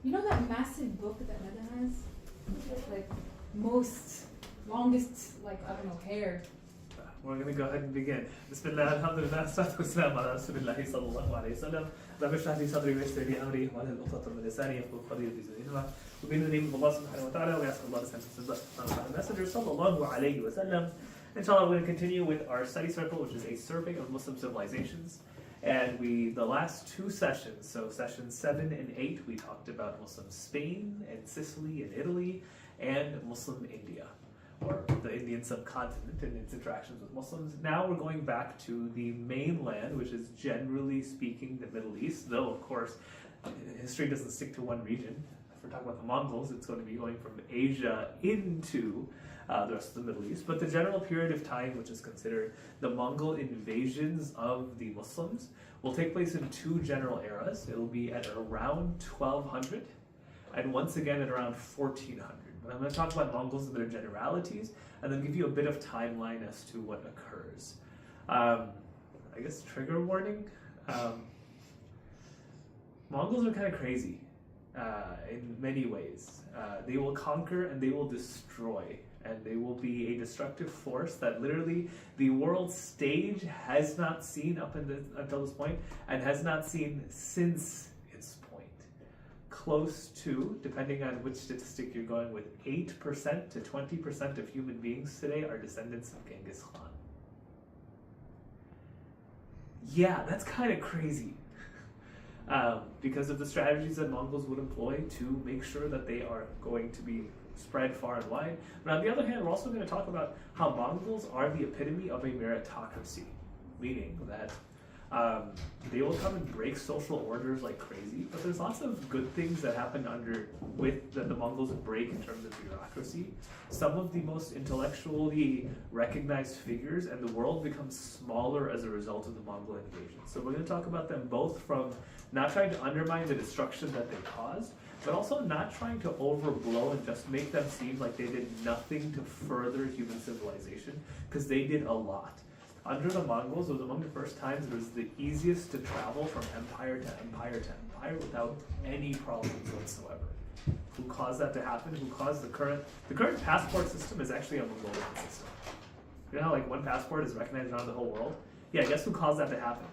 You know that massive book that Nada has? Like, longest, like, I don't know, hair. We're going to go ahead and begin. Bismillah, alhamdulillah, salatu wassalamu ala rasulillahi sallallahu alayhi wa sallam. Rabbi shrah li sadri wa yassir li amri wa hlul 'uqdatan min lisani yafqahu qawli. We begin in the name of Allah subhanahu wa ta'ala. We ask Allah to send us his blessings on the Messenger sallallahu alayhi wa sallam. Inshallah, we're going to continue with our study circle, which is a survey of Muslim civilizations. And the last two sessions, so sessions 7 and 8, we talked about Muslim Spain and Sicily and Italy, and Muslim India, or the Indian subcontinent and its interactions with Muslims. Now we're going back to the mainland, which is generally speaking the Middle East, though of course history doesn't stick to one region. If we're talking about the Mongols, it's going to be going from Asia into the rest of the Middle East. But the general period of time, which is considered the Mongol invasions of the Muslims, will take place in two general eras. It'll be at around 1200 and once again at around 1400. And I'm going to talk about Mongols and their generalities and then give you a bit of timeline as to what occurs. I guess trigger warning. Mongols are kind of crazy in many ways. They will conquer and they will destroy, and they will be a destructive force that literally the world stage has not seen until this point, and has not seen since its point. Close to, depending on which statistic you're going with, 8% to 20% of human beings today are descendants of Genghis Khan. Yeah, that's kind of crazy. Because of the strategies that Mongols would employ to make sure that they are going to be spread far and wide. But on the other hand, we're also going to talk about how Mongols are the epitome of a meritocracy, meaning that they will come and break social orders like crazy, but there's lots of good things that happen that the Mongols break in terms of bureaucracy. Some of the most intellectually recognized figures, and the world becomes smaller as a result of the Mongol invasion. So we're going to talk about them both from not trying to undermine the destruction that they caused, but also not trying to overblow and just make them seem like they did nothing to further human civilization, because they did a lot. Under the Mongols, it was among the first times it was the easiest to travel from empire to empire to empire without any problems whatsoever. Who caused that to happen? Who caused the current passport system is actually a Mongolian system. You know how like one passport is recognized around the whole world? Yeah, guess who caused that to happen?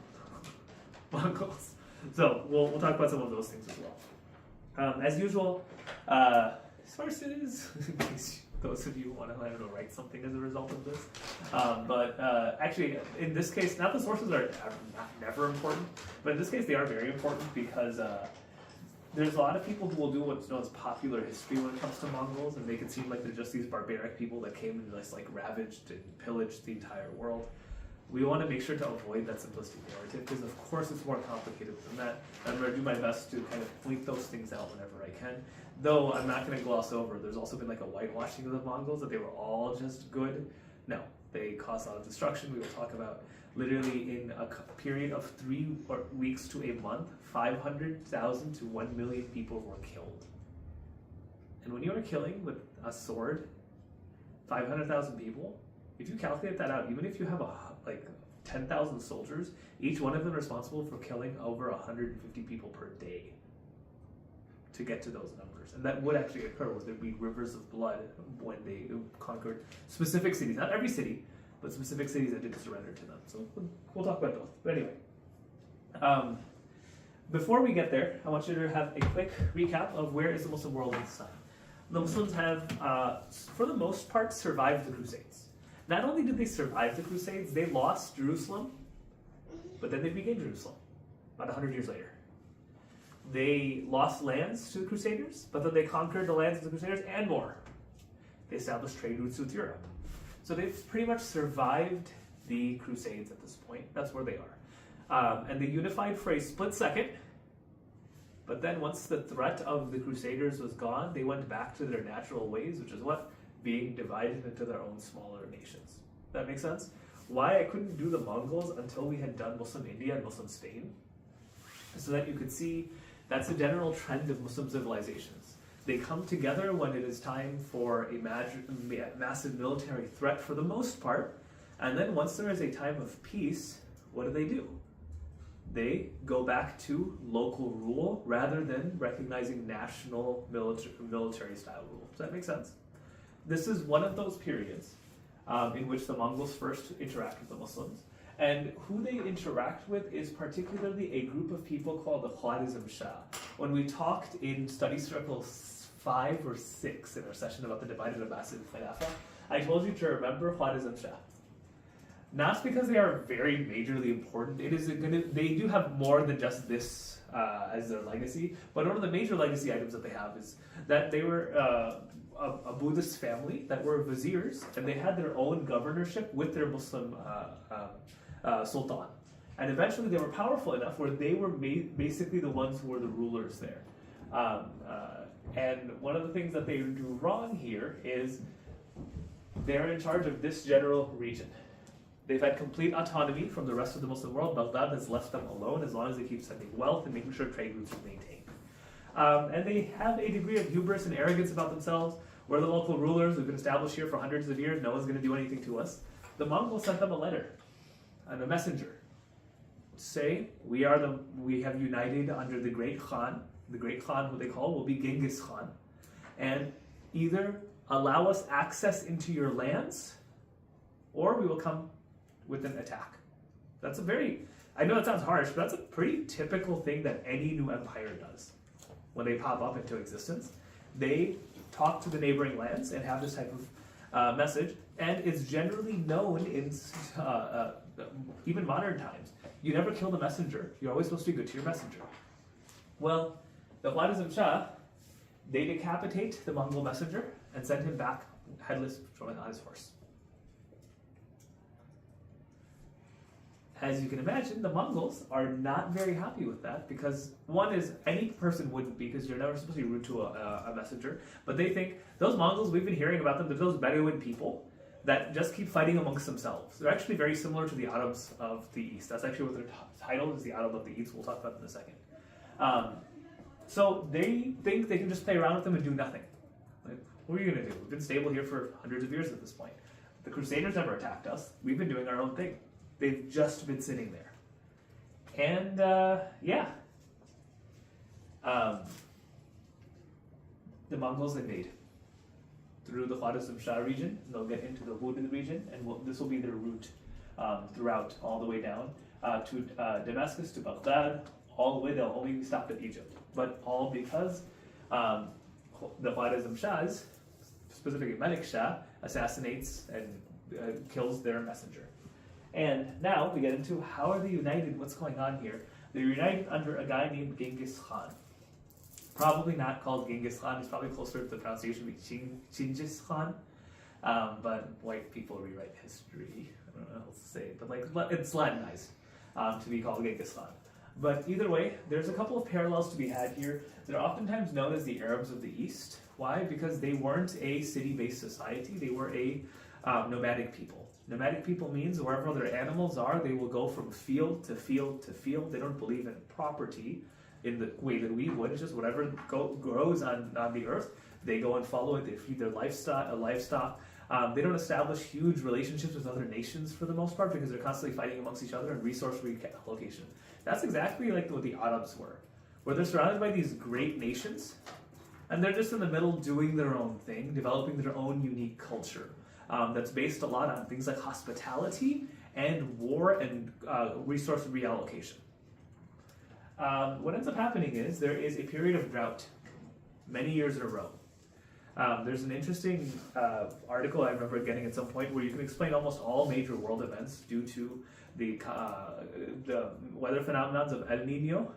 Mongols. So we'll talk about some of those things as well. As usual, sources, in case those of you want to write something as a result of this. Actually, in this case, not the sources are never important, but in this case they are very important because there's a lot of people who will do what's known as popular history when it comes to Mongols, and make it seem like they're just these barbaric people that came and just like ravaged and pillaged the entire world. We want to make sure to avoid that simplistic narrative because, of course, it's more complicated than that. I'm going to do my best to kind of point those things out whenever I can. Though I'm not going to gloss over, there's also been like a whitewashing of the Mongols, that they were all just good. No, they caused a lot of destruction. We will talk about literally in a period of 3 weeks to a month, 500,000 to 1 million people were killed. And when you are killing with a sword 500,000 people, if you calculate that out, even if you have 10,000 soldiers, each one of them responsible for killing over 150 people per day to get to those numbers. And that would actually occur, where there'd be rivers of blood when they conquered specific cities. Not every city, but specific cities that did surrender to them. So we'll talk about both. But anyway, before we get there, I want you to have a quick recap of where is the Muslim world at this time. The Muslims have, for the most part, survived the Crusades. Not only did they survive the Crusades, they lost Jerusalem, but then they regained Jerusalem about 100 years later. They lost lands to the Crusaders, but then they conquered the lands of the Crusaders and more. They established trade routes with Europe. So they've pretty much survived the Crusades at this point. That's where they are. And they unified for a split second, but then once the threat of the Crusaders was gone, they went back to their natural ways, which is what? Being divided into their own smaller nations. That makes sense? Why I couldn't do the Mongols until we had done Muslim India and Muslim Spain, so that you could see that's a general trend of Muslim civilizations. They come together when it is time for a massive military threat for the most part, and then once there is a time of peace, what do? they go back to local rule rather than recognizing national military style rule. Does that make sense? This is one of those periods in which the Mongols first interact with the Muslims. And who they interact with is particularly a group of people called the Khwarizm Shah. When we talked in study circle 5 or 6 in our session about the divided Abbasid Khilafah, I told you to remember Khwarizm Shah. Not because they are very majorly important. They do have more than just this as their legacy, but one of the major legacy items that they have is that they were a Buddhist family that were viziers, and they had their own governorship with their Muslim sultan. And eventually they were powerful enough where they were basically the ones who were the rulers there. And one of the things that they do wrong here is they're in charge of this general region. They've had complete autonomy from the rest of the Muslim world. Baghdad has left them alone as long as they keep sending wealth and making sure trade routes are maintained. And they have a degree of hubris and arrogance about themselves. We're the local rulers. We've been established here for hundreds of years. No one's going to do anything to us. The Mongols sent them a letter and a messenger. Say, we have united under the great Khan. The great Khan, who they call, will be Genghis Khan. And either allow us access into your lands, or we will come with an attack. That's I know it sounds harsh, but that's a pretty typical thing that any new empire does. When they pop up into existence, they talk to the neighboring lands and have this type of message, and it's generally known in even modern times. You never kill the messenger. You're always supposed to be good to your messenger. Well, the Khwarizm Shah, they decapitate the Mongol messenger and send him back headless on his horse. As you can imagine, the Mongols are not very happy with that because one is any person wouldn't be, because you're never supposed to be rude to a messenger, but they think those Mongols, we've been hearing about them, they're those Bedouin people that just keep fighting amongst themselves. They're actually very similar to the Arabs of the East. That's actually what their title is, the Arab of the East. We'll talk about that in a second. So they think they can just play around with them and do nothing. Like, what are you going to do? We've been stable here for hundreds of years at this point. The Crusaders never attacked us. We've been doing our own thing. They've just been sitting there. And, the Mongols invade through the Khwarizm Shah region. They'll get into the Wooded region, and this will be their route throughout, all the way down to Damascus, to Baghdad, all the way. They'll only be stopped at Egypt. But all because the Khwarizm Shahs, specifically Malik Shah, assassinates and kills their messenger. And now we get into how are they united, what's going on here. They're united under a guy named Genghis Khan. Probably not called Genghis Khan, he's probably closer to the pronunciation of Chinggis Khan. But white people rewrite history, I don't know how to say it, but it's Latinized to be called Genghis Khan. But either way, there's a couple of parallels to be had here. They're oftentimes known as the Arabs of the East. Why? Because they weren't a city-based society, they were a nomadic people. Nomadic people means wherever their animals are, they will go from field to field to field. They don't believe in property in the way that we would. It's just whatever grows on the earth, they go and follow it. They feed their livestock. They don't establish huge relationships with other nations for the most part because they're constantly fighting amongst each other and resource reallocation. That's exactly like what the Arabs were, where they're surrounded by these great nations, and they're just in the middle doing their own thing, developing their own unique culture. That's based a lot on things like hospitality and war and resource reallocation. What ends up happening is there is a period of drought, many years in a row. There's an interesting article I remember getting at some point where you can explain almost all major world events due to the weather phenomenons of El Nino,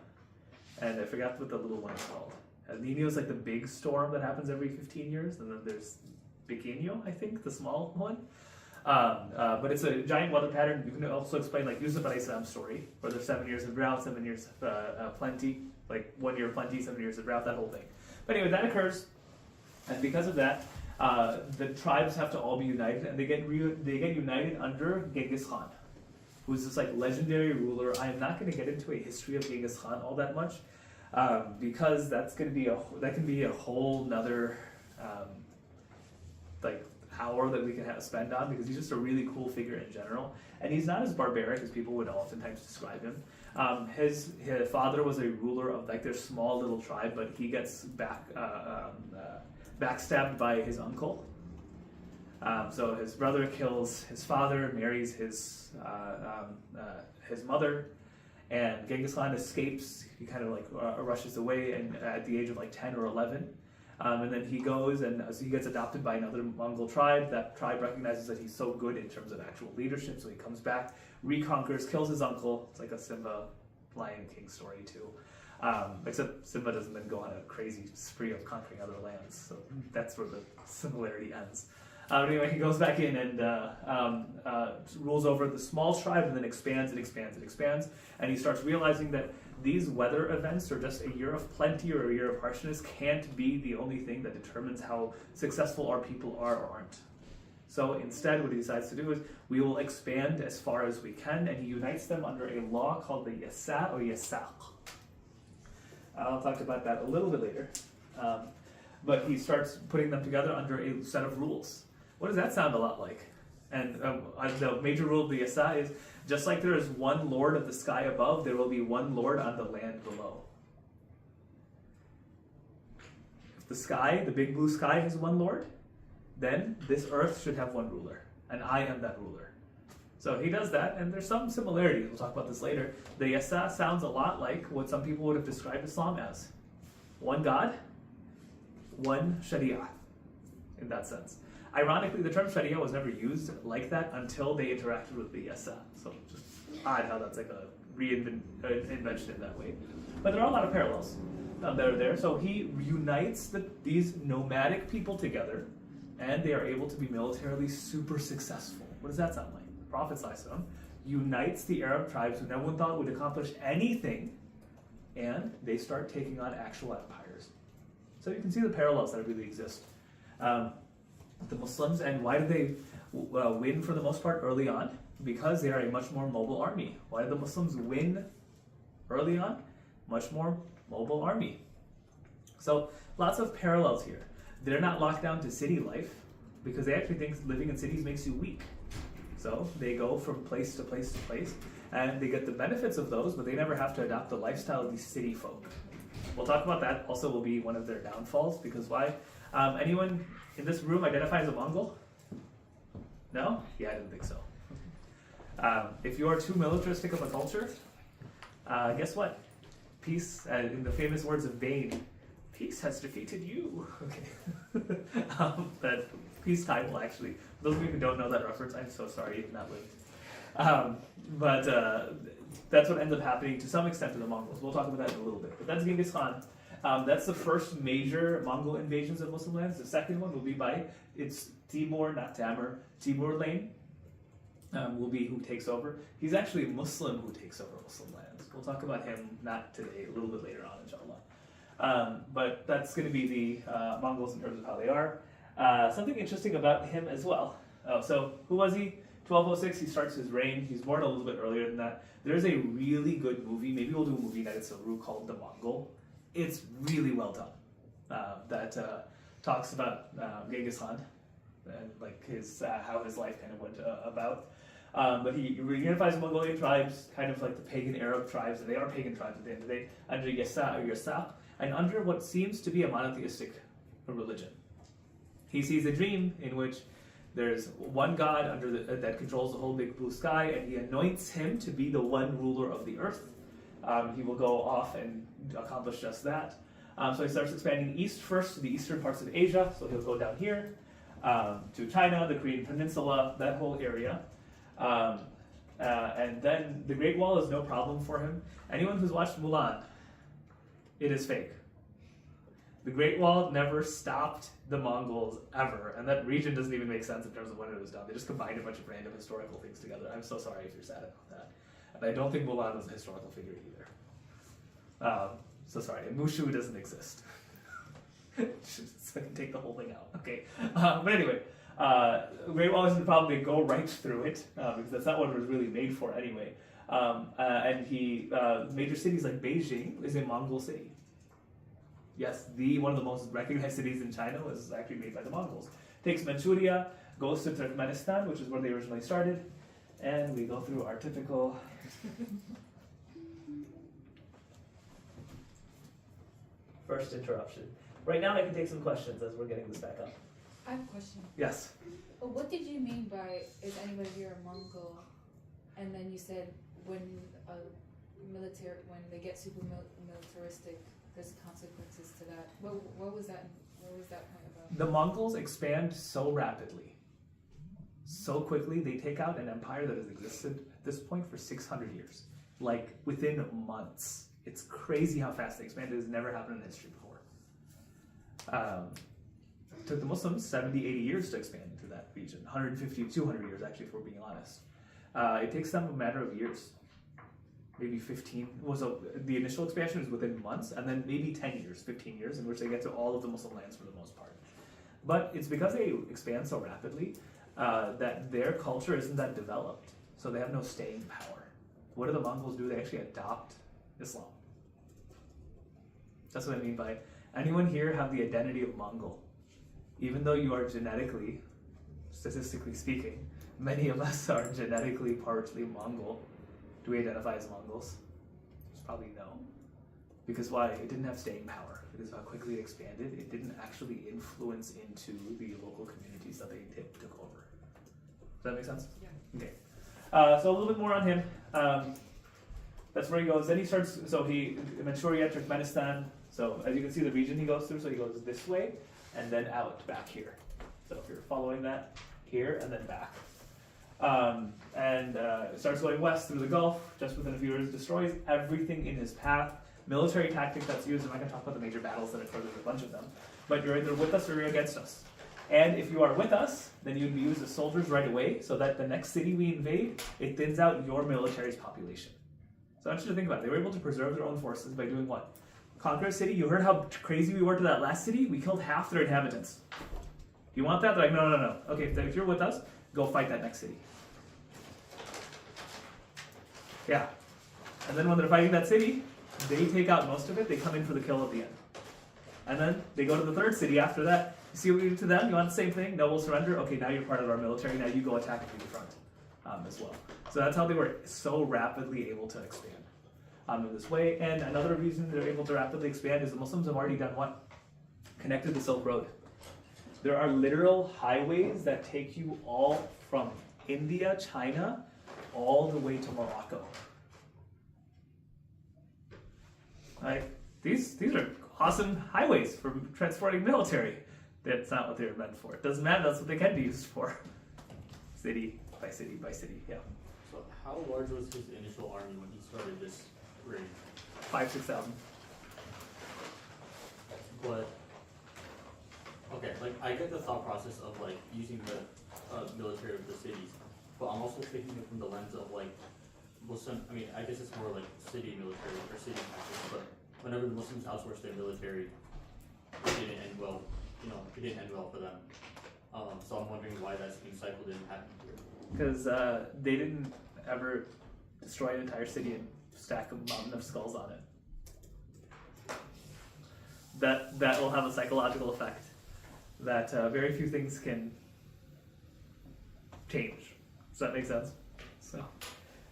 and I forgot what the little one is called. El Nino is like the big storm that happens every 15 years, and then there's Pequeño, I think, the small one. But it's a giant weather pattern. You can also explain like Yusuf alayhi salam's story, where there's 7 years of drought, 7 years of plenty, like 1 year of plenty, 7 years of drought, that whole thing. But anyway, that occurs, and because of that, the tribes have to all be united, and they get united under Genghis Khan, who's this like legendary ruler. I am not going to get into a history of Genghis Khan all that much, because that can be a whole nother hour that we can spend on, because he's just a really cool figure in general, and he's not as barbaric as people would oftentimes describe him. His father was a ruler of like their small little tribe, but he gets backstabbed by his uncle. So his brother kills his father, marries his mother, and Genghis Khan escapes. He kind of like rushes away, and at the age of like 10 or 11. And then he goes and he gets adopted by another Mongol tribe. That tribe recognizes that he's so good in terms of actual leadership, so he comes back, reconquers, kills his uncle. It's like a Simba Lion King story too. Except Simba doesn't then go on a crazy spree of conquering other lands, so that's where the similarity ends. Anyway, he goes back in and rules over the small tribe and then expands and expands and expands. And he starts realizing that these weather events or just a year of plenty or a year of harshness can't be the only thing that determines how successful our people are or aren't. So instead, what he decides to do is we will expand as far as we can, and he unites them under a law called the Yasa or Yasak. I'll talk about that a little bit later. But he starts putting them together under a set of rules. What does that sound a lot like? And the major rule of the Yasa is, just like there is one lord of the sky above, there will be one lord on the land below. If the sky, the big blue sky, has one lord, then this earth should have one ruler, and I am that ruler. So he does that, and there's some similarities. We'll talk about this later. The Yasa sounds a lot like what some people would have described Islam as. One God, one Sharia, in that sense. Ironically, the term Sharia was never used like that until they interacted with the Yasa. So just odd how that's like a reinvention in that way. But there are a lot of parallels that are there. So he unites these nomadic people together, and they are able to be militarily super successful. What does that sound like? The Prophet ﷺ unites the Arab tribes who no one thought would accomplish anything, and they start taking on actual empires. So you can see the parallels that really exist. The Muslims, and why do they win for the most part early on? Because they are a much more mobile army. Why did the Muslims win early on? Much more mobile army. So lots of parallels here. They're not locked down to city life because they actually think living in cities makes you weak. So they go from place to place to place, and they get the benefits of those, but they never have to adopt the lifestyle of these city folk. We'll talk about that. Also will be one of their downfalls, because why? Anyone in this room identify as a Mongol? No? Yeah, I didn't think so. If you are too militaristic of a culture, guess what? Peace, in the famous words of Bane, peace has defeated you. Okay. That peace title, actually. For those of you who don't know that reference, I'm so sorry you've not lived. But that's what ends up happening to some extent to the Mongols. We'll talk about that in a little bit. But that's Genghis Khan. That's the first major Mongol invasions of Muslim lands. The second one will be it's Timur, not Tamur, Timur Lane will be who takes over. He's actually a Muslim who takes over Muslim lands. We'll talk about him not today, a little bit later on, inshallah. But that's going to be the Mongols in terms of how they are. Something interesting about him as well. So who was he? 1206, he starts his reign. He's born a little bit earlier than that. There's a really good movie. Maybe we'll do a movie night at Silru called The Mongol. It's really well done. That talks about Genghis Khan and like his how his life kind of went about. But he reunifies the Mongolian tribes, kind of like the pagan Arab tribes, and they are pagan tribes at the end of the day, under Yasa or Yasak, and under what seems to be a monotheistic religion. He sees a dream in which there's one God that controls the whole big blue sky, and he anoints him to be the one ruler of the earth. He will go off and accomplish just that. So he starts expanding east first to the eastern parts of Asia. So he'll go down here to China, the Korean Peninsula, that whole area. And then the Great Wall is no problem for him. Anyone who's watched Mulan, it is fake. The Great Wall never stopped the Mongols ever, and that region doesn't even make sense in terms of when it was done. They just combined a bunch of random historical things together. I'm so sorry if you're sad about that. And I don't think Mulan was a historical figure either. So sorry, and Mushu doesn't exist. So I can take the whole thing out. Okay, but anyway, Great Wall isn't the problem. They go right through it because that's not what it was really made for anyway. And major cities like Beijing is a Mongol city. Yes, one of the most recognized cities in China was actually made by the Mongols. Takes Manchuria, goes to Turkmenistan, which is where they originally started, and we go through our typical first interruption. Right now I can take some questions as we're getting this back up. I have a question. Yes. What did you mean by, is anybody here a Mongol? And then you said when when they get super militaristic, there's consequences to that. What was that point about? The Mongols expand so rapidly, so quickly. They take out an empire that has existed at this point for 600 years, like within months. It's crazy how fast they expand. It has never happened in history before. It took the Muslims 70, 80 years to expand into that region. 150, 200 years actually, if we're being honest. It takes them a matter of years, maybe 15. Well, so the initial expansion is within months, and then maybe 10 years, 15 years, in which they get to all of the Muslim lands for the most part. But it's because they expand so rapidly that their culture isn't that developed, so they have no staying power. What do the Mongols do? They actually adopt Islam. That's what I mean by, anyone here have the identity of Mongol? Even though you are genetically, statistically speaking, many of us are genetically partly Mongol. Do we identify as Mongols? It's probably no. Because why? It didn't have staying power. Because of how quickly it expanded, it didn't actually influence into the local communities that they took over. Does that make sense? Yeah. Okay. So a little bit more on him. That's where he goes. Then he starts, so Manchuria, Turkmenistan. So as you can see the region he goes through, so he goes this way and then out back here. So if you're following that, here and then back. Starts going west through the Gulf, just within a few years, destroys everything in his path. Military tactic that's used, I'm not going to talk about the major battles that occur, there's a bunch of them, but you're either with us or you're against us. And if you are with us, then you'd be used as soldiers right away, so that the next city we invade, it thins out your military's population. So I want you to think about it. They were able to preserve their own forces by doing what? Conquer a city. You heard how crazy we were to that last city? We killed half their inhabitants. Do you want that? They're like, no. Okay, if you're with us, go fight that next city. Yeah. And then when they're fighting that city, they take out most of it. They come in for the kill at the end. And then they go to the third city after that. You see what we do to them? You want the same thing? No, we'll surrender. Okay, now you're part of our military. Now you go attack and take the front as well. So that's how they were so rapidly able to expand in this way. And another reason they're able to rapidly expand is the Muslims have already done what? Connected the Silk Road. There are literal highways that take you all from India, China, all the way to Morocco. Like, these are awesome highways for transporting military. That's not what they were meant for. It doesn't matter, that's what they can be used for. City by city by city, yeah. So how large was his initial army when he started this raid? 5,000-6,000. But, okay, like, I get the thought process of, like, using the military of the cities, but I'm also thinking it from the lens of, like, Muslim, I mean, I guess it's more like city military or city tactics, but whenever the Muslims outsourced their military, it didn't end well, it didn't end well for them. So I'm wondering why that same cycle didn't happen here. Because they didn't ever destroy an entire city and stack a mountain of skulls on it. That will have a psychological effect that very few things can change. Does that make sense? So,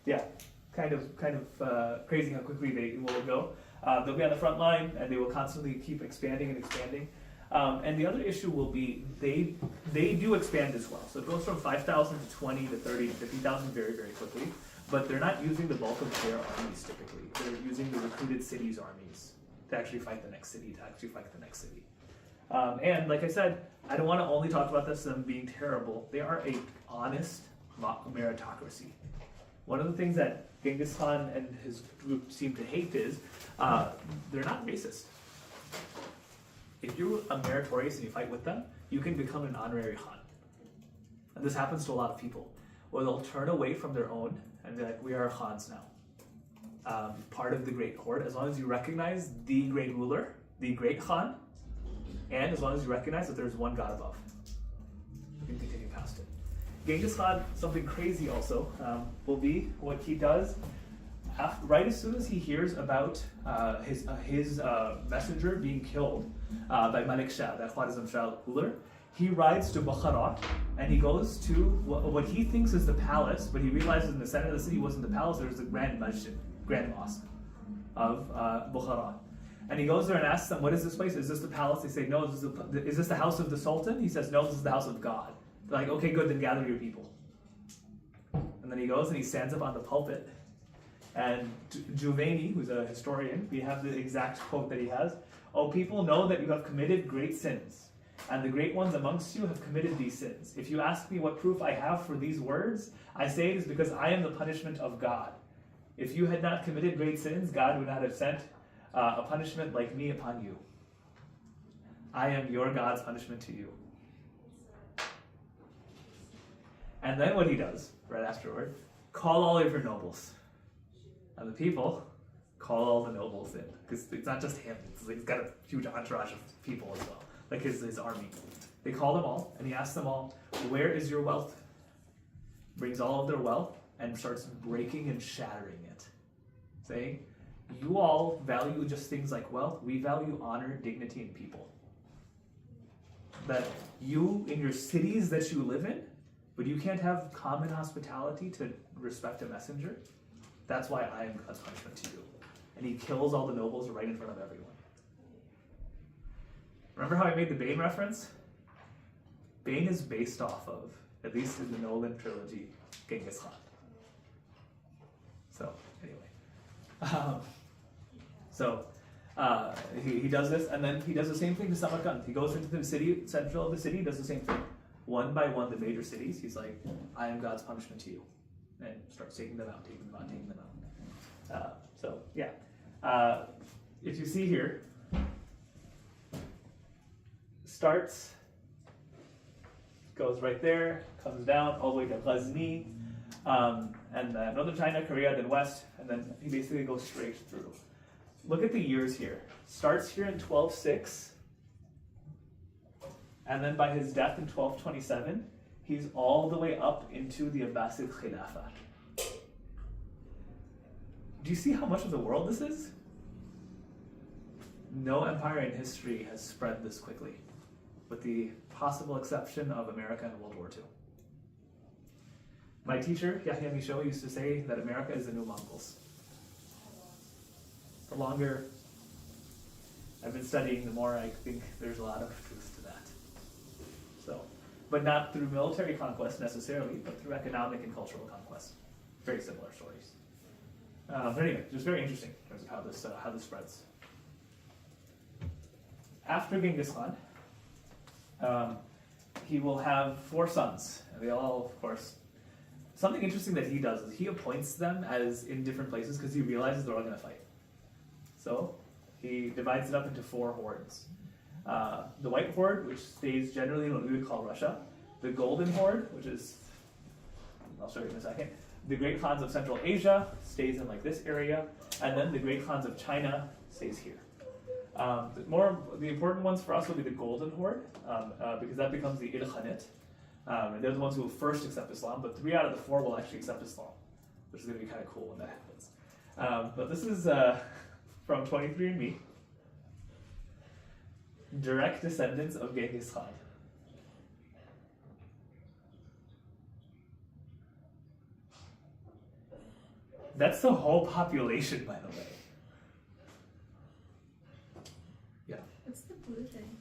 yeah, kind of crazy how quickly they will go. They'll be on the front line and they will constantly keep expanding and expanding. And the other issue will be they do expand as well. So it goes from 5,000 to 20 to 30 to 50,000 very, very quickly. But they're not using the bulk of their armies typically. They're using the recruited cities' armies to actually fight the next city, and like I said, I don't want to only talk about this, them being terrible. They are a honest meritocracy. One of the things that Genghis Khan and his group seem to hate is they're not racist. If you're a meritorious and you fight with them, you can become an honorary Khan. And this happens to a lot of people, where they'll turn away from their own and be like, we are Khans now. Part of the great horde, as long as you recognize the great ruler, the great Khan, and as long as you recognize that there's one God above. You can continue past it. Genghis Khan, something crazy also, will be what he does right as soon as he hears about his messenger being killed by Malik Shah, that Khwarizm Shah ruler. He rides to Bukhara and he goes to what he thinks is the palace, but he realizes in the center of the city wasn't the palace, there was the grand masjid, grand mosque of Bukhara. And he goes there and asks them, what is this place? Is this the palace? They say, no, is this the house of the Sultan? He says, no, this is the house of God. They're like, okay, good, then gather your people. And then he goes and he stands up on the pulpit. And Giovanni, who's a historian, we have the exact quote that he has. "O people, know that you have committed great sins, and the great ones amongst you have committed these sins. If you ask me what proof I have for these words, I say it is because I am the punishment of God. If you had not committed great sins, God would not have sent a punishment like me upon you. I am your God's punishment to you." And then what he does, right afterward, call all of your nobles. And the people call all the nobles in. Because it's not just him, he's got a huge entourage of people as well. Like his army. They call them all, and he asks them all, where is your wealth? Brings all of their wealth, and starts breaking and shattering it. Saying, you all value just things like wealth, we value honor, dignity, and people. That you, in your cities that you live in, but you can't have common hospitality to respect a messenger. That's why I am God's punishment to you. And he kills all the nobles right in front of everyone. Remember how I made the Bane reference? Bane is based off of, at least in the Nolan trilogy, Genghis Khan. So, anyway. He does this, and then he does the same thing to Samarkand. He goes into the city, central of the city, does the same thing. One by one, the major cities, he's like, I am God's punishment to you. And starts taking them out, taking them out, taking them out. If you see here, starts, goes right there, comes down all the way to Ghazni, and northern China, Korea, then west, and then he basically goes straight through. Look at the years here. Starts here in 1206, and then by his death in 1227, he's all the way up into the Abbasid Khilafah. Do you see how much of the world this is? No empire in history has spread this quickly, with the possible exception of America in World War II. My teacher, Yahya Michaud, used to say that America is the new Mongols. The longer I've been studying, the more I think there's a lot of truth to that. So, but not through military conquest necessarily, but through economic and cultural conquest. Very similar stories. But anyway, just very interesting in terms of how this spreads. After Genghis Khan, he will have 4 sons. And they all, of course, something interesting that he does is he appoints them as in different places because he realizes they're all going to fight. So he divides it up into 4 hordes. The White Horde, which stays generally in what we would call Russia. The Golden Horde, which is, I'll show you in a second. The Great Khans of Central Asia stays in like this area. And then the Great Khans of China stays here. The important ones for us will be the Golden Horde, because that becomes the Ilkhanate. And they're the ones who will first accept Islam, but 3 out of the 4 will actually accept Islam, which is going to be kind of cool when that happens. But this is from 23andMe. Direct descendants of Genghis Khan. That's the whole population, by the way. Yeah. What's the blue thing?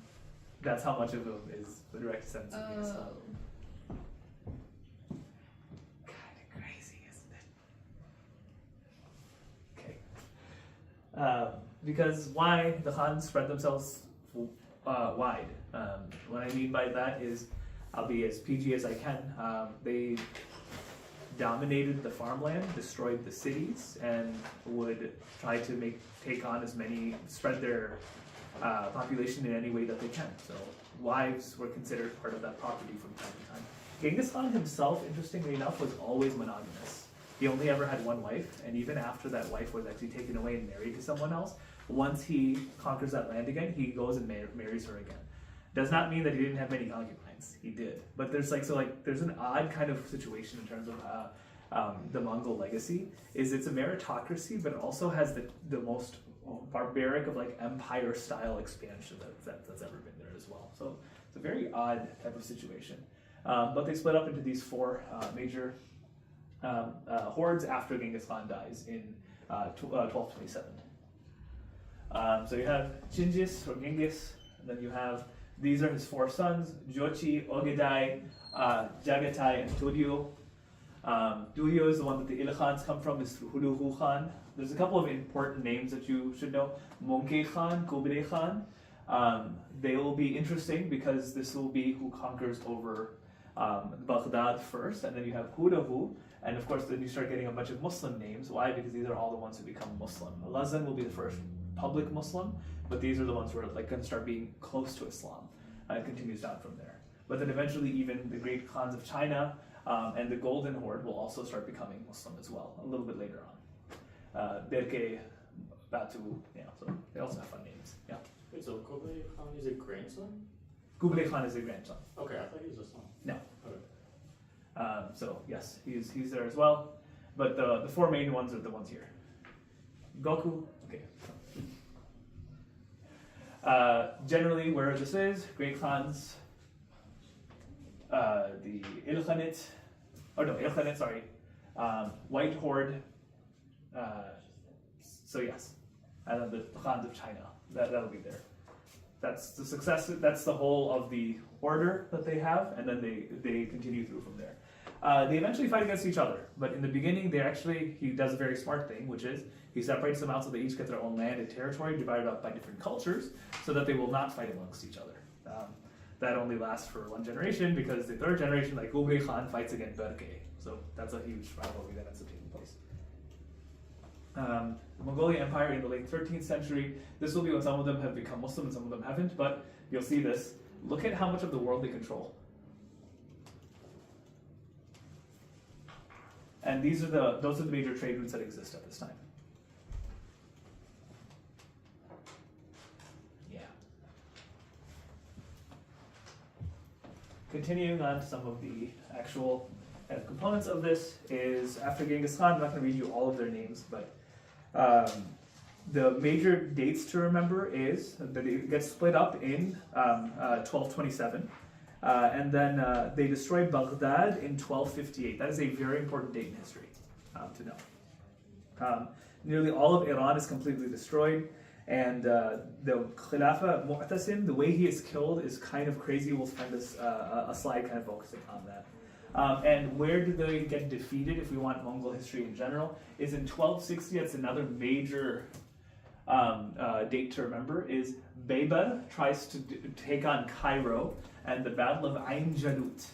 That's how much of them is the direct descendants of Genghis Khan. Kind of crazy, isn't it? Okay. Because why the Khans spread themselves wide? What I mean by that is, I'll be as PG as I can. They dominated the farmland, destroyed the cities, and would try to spread their population in any way that they can. So wives were considered part of that property from time to time. Genghis Khan himself, interestingly enough, was always monogamous. He only ever had one wife, and even after that wife was actually taken away and married to someone else, once he conquers that land again, he goes and marries her again. Does not mean that he didn't have many concubines. He did. But there's there's an odd kind of situation in terms of the Mongol legacy. It's a meritocracy, but it also has the most barbaric of empire style expansion that's ever been there as well. So it's a very odd type of situation. But they split up into these 4 major hordes after Genghis Khan dies in 1227. So you have Chinggis or Genghis, and then you have, these are his 4 sons, Jochi, Ogedai, Jagatai, and Tudyo. Tudyo is the one that the Ilkhans come from, is Huluhu Khan. There's a couple of important names that you should know. Monkey Khan, Kublai Khan. They will be interesting because this will be who conquers over Baghdad first, and then you have Hudahu, and of course then you start getting a bunch of Muslim names. Why? Because these are all the ones who become Muslim. Lazan will be the first public Muslim, but these are the ones who are like going to start being close to Islam, and it continues down from there. But then eventually even the great Khans of China and the Golden Horde will also start becoming Muslim as well, a little bit later on. Berke, Batu, yeah, so they also have fun names. Yeah. Wait, so Kublai Khan is a grandson? Kublai Khan is a grandson. Okay, I thought he was a son. No. Okay. So yes, he's there as well. But the 4 main ones are the ones here. Goku, okay. Generally, where this is, Great Khans, the Ilkhanate, Ilkhanate, sorry, White Horde, so yes, and then the Khans of China, that'll be there. That's the success, that's the whole of the order that they have, and then they continue through from there. They eventually fight against each other, but in the beginning, he does a very smart thing, which is he separates them out so they each get their own land and territory divided up by different cultures so that they will not fight amongst each other. That only lasts for 1 generation because the 3rd generation, like Kublai Khan, fights against Berke. So that's a huge rivalry that ends up taking place. The Mongolian Empire in the late 13th century, this will be when some of them have become Muslim and some of them haven't, but you'll see this. Look at how much of the world they control. And those are the major trade routes that exist at this time. Yeah. Continuing on to some of the actual components of this is after Genghis Khan, I'm not going to read you all of their names, but the major dates to remember is that it gets split up in 1227. And then they destroyed Baghdad in 1258. That is a very important date in history to know. Nearly all of Iran is completely destroyed, and the Khilafah Mu'tasim, the way he is killed is kind of crazy. We'll spend a slide kind of focusing on that. And where did they get defeated, if we want Mongol history in general, is in 1260. That's another major date to remember, is Baber tries to take on Cairo, and the Battle of Ain Jalut.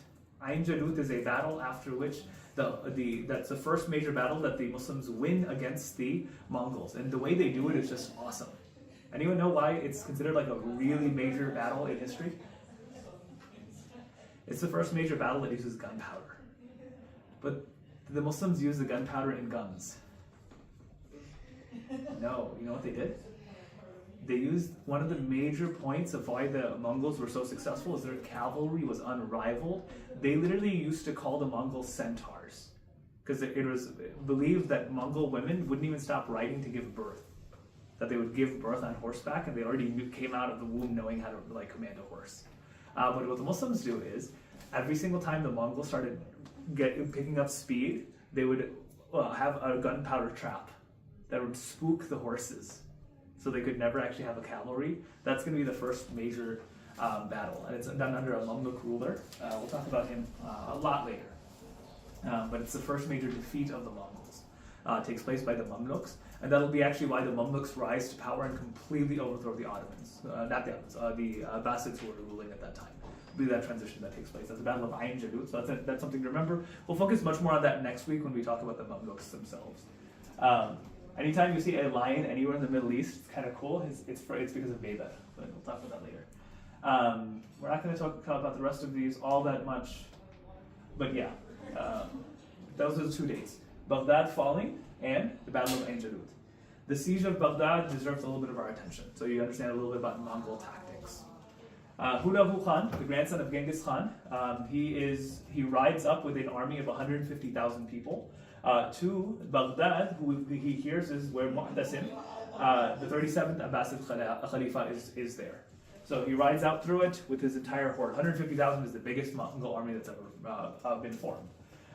Ain Jalut is a battle after which that's the first major battle that the Muslims win against the Mongols, and the way they do it is just awesome. Anyone know why it's considered like a really major battle in history? It's the first major battle that uses gunpowder. But the Muslims use the gunpowder in guns. No, you know what they did? They used one of the major points of why the Mongols were so successful is their cavalry was unrivaled. They literally used to call the Mongols centaurs because it was believed that Mongol women wouldn't even stop riding to give birth. That they would give birth on horseback, and they already came out of the womb knowing how to like command a horse. But what the Muslims do is, every single time the Mongols started picking up speed, they would have a gunpowder trap that would spook the horses, so they could never actually have a cavalry. That's going to be the first major battle, and it's done under a Mamluk ruler. We'll talk about him a lot later. But it's the first major defeat of the Mongols. It takes place by the Mamluks, and that'll be actually why the Mamluks rise to power and completely overthrow the Ottomans. Not the Ottomans, the Abbasids who were ruling at that time. It'll be that transition that takes place. That's the Battle of Ain Jalut, so that's something to remember. We'll focus much more on that next week when we talk about the Mamluks themselves. Anytime you see a lion anywhere in the Middle East, it's kind of cool. It's because of Beba, but we'll talk about that later. We're not going to talk about the rest of these all that much, but yeah, those are the 2 dates. Baghdad falling and the Battle of Ain Jalut. The siege of Baghdad deserves a little bit of our attention, so you understand a little bit about Mongol tactics. Hudahu Khan, the grandson of Genghis Khan, he rides up with an army of 150,000 people to Baghdad, who he hears is where Mu'tasim, the 37th Abbasid Khalifa, is there. So he rides out through it with his entire horde. 150,000 is the biggest Mongol army that's ever been formed.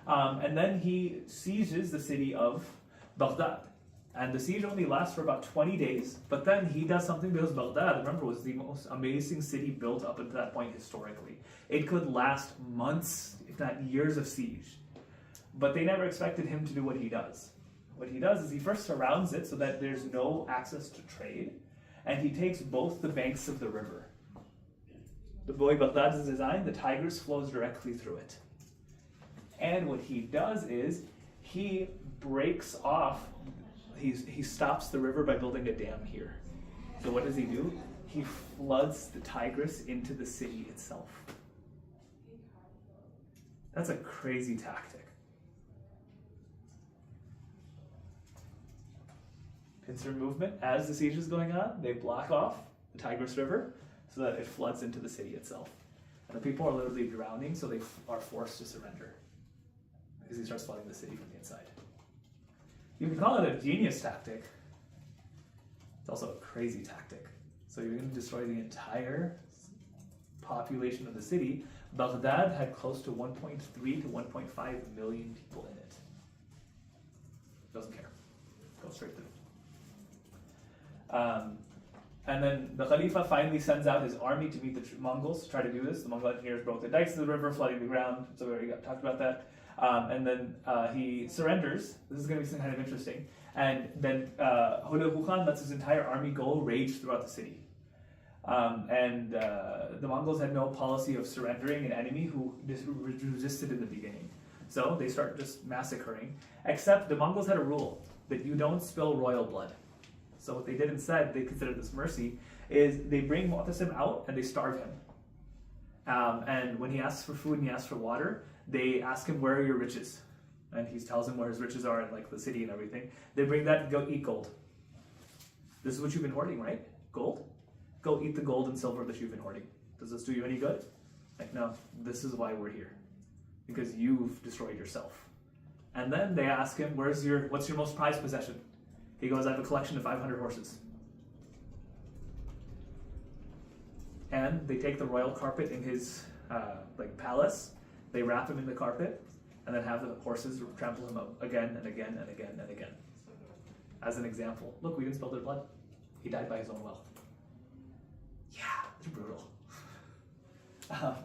And then he sieges the city of Baghdad. And the siege only lasts for about 20 days, but then he does something because Baghdad, remember, was the most amazing city built up until that point historically. It could last months, if not years of siege. But they never expected him to do what he does. What he does is he first surrounds it so that there's no access to trade, and he takes both the banks of the river. The way Baghdad is designed, the Tigris flows directly through it. And what he does is he breaks off, he stops the river by building a dam here. So what does he do? He floods the Tigris into the city itself. That's a crazy tactic. Pincer movement, as the siege is going on, they block off the Tigris River so that it floods into the city itself. And the people are literally drowning, so they are forced to surrender because he starts flooding the city from the inside. You can call it a genius tactic. It's also a crazy tactic. So you're going to destroy the entire population of the city. Baghdad had close to 1.3 to 1.5 million people in it. Doesn't care. Go straight through. And then the Khalifa finally sends out his army to meet the Mongols to try to do this. The Mongol engineers broke the dikes of the river, flooding the ground. So we already talked about that. And then he surrenders. This is going to be something kind of interesting. And then Hulagu Khan lets his entire army go rage throughout the city. The Mongols had no policy of surrendering an enemy who resisted in the beginning. So they start just massacring. Except the Mongols had a rule that you don't spill royal blood. So what they did instead, they considered this mercy, is they bring Mu'tasim out and they starve him. And when he asks for food and he asks for water, they ask him, where are your riches? And he tells them where his riches are in like the city and everything. They bring that and go eat gold. This is what you've been hoarding, right? Gold? Go eat the gold and silver that you've been hoarding. Does this do you any good? Like, no, this is why we're here. Because you've destroyed yourself. And then they ask him, what's your most prized possession? He goes, I have a collection of 500 horses. And they take the royal carpet in his palace, they wrap him in the carpet, and then have the horses trample him up again and again and again and again. As an example, look, we didn't spill their blood. He died by his own wealth. Yeah, it's brutal.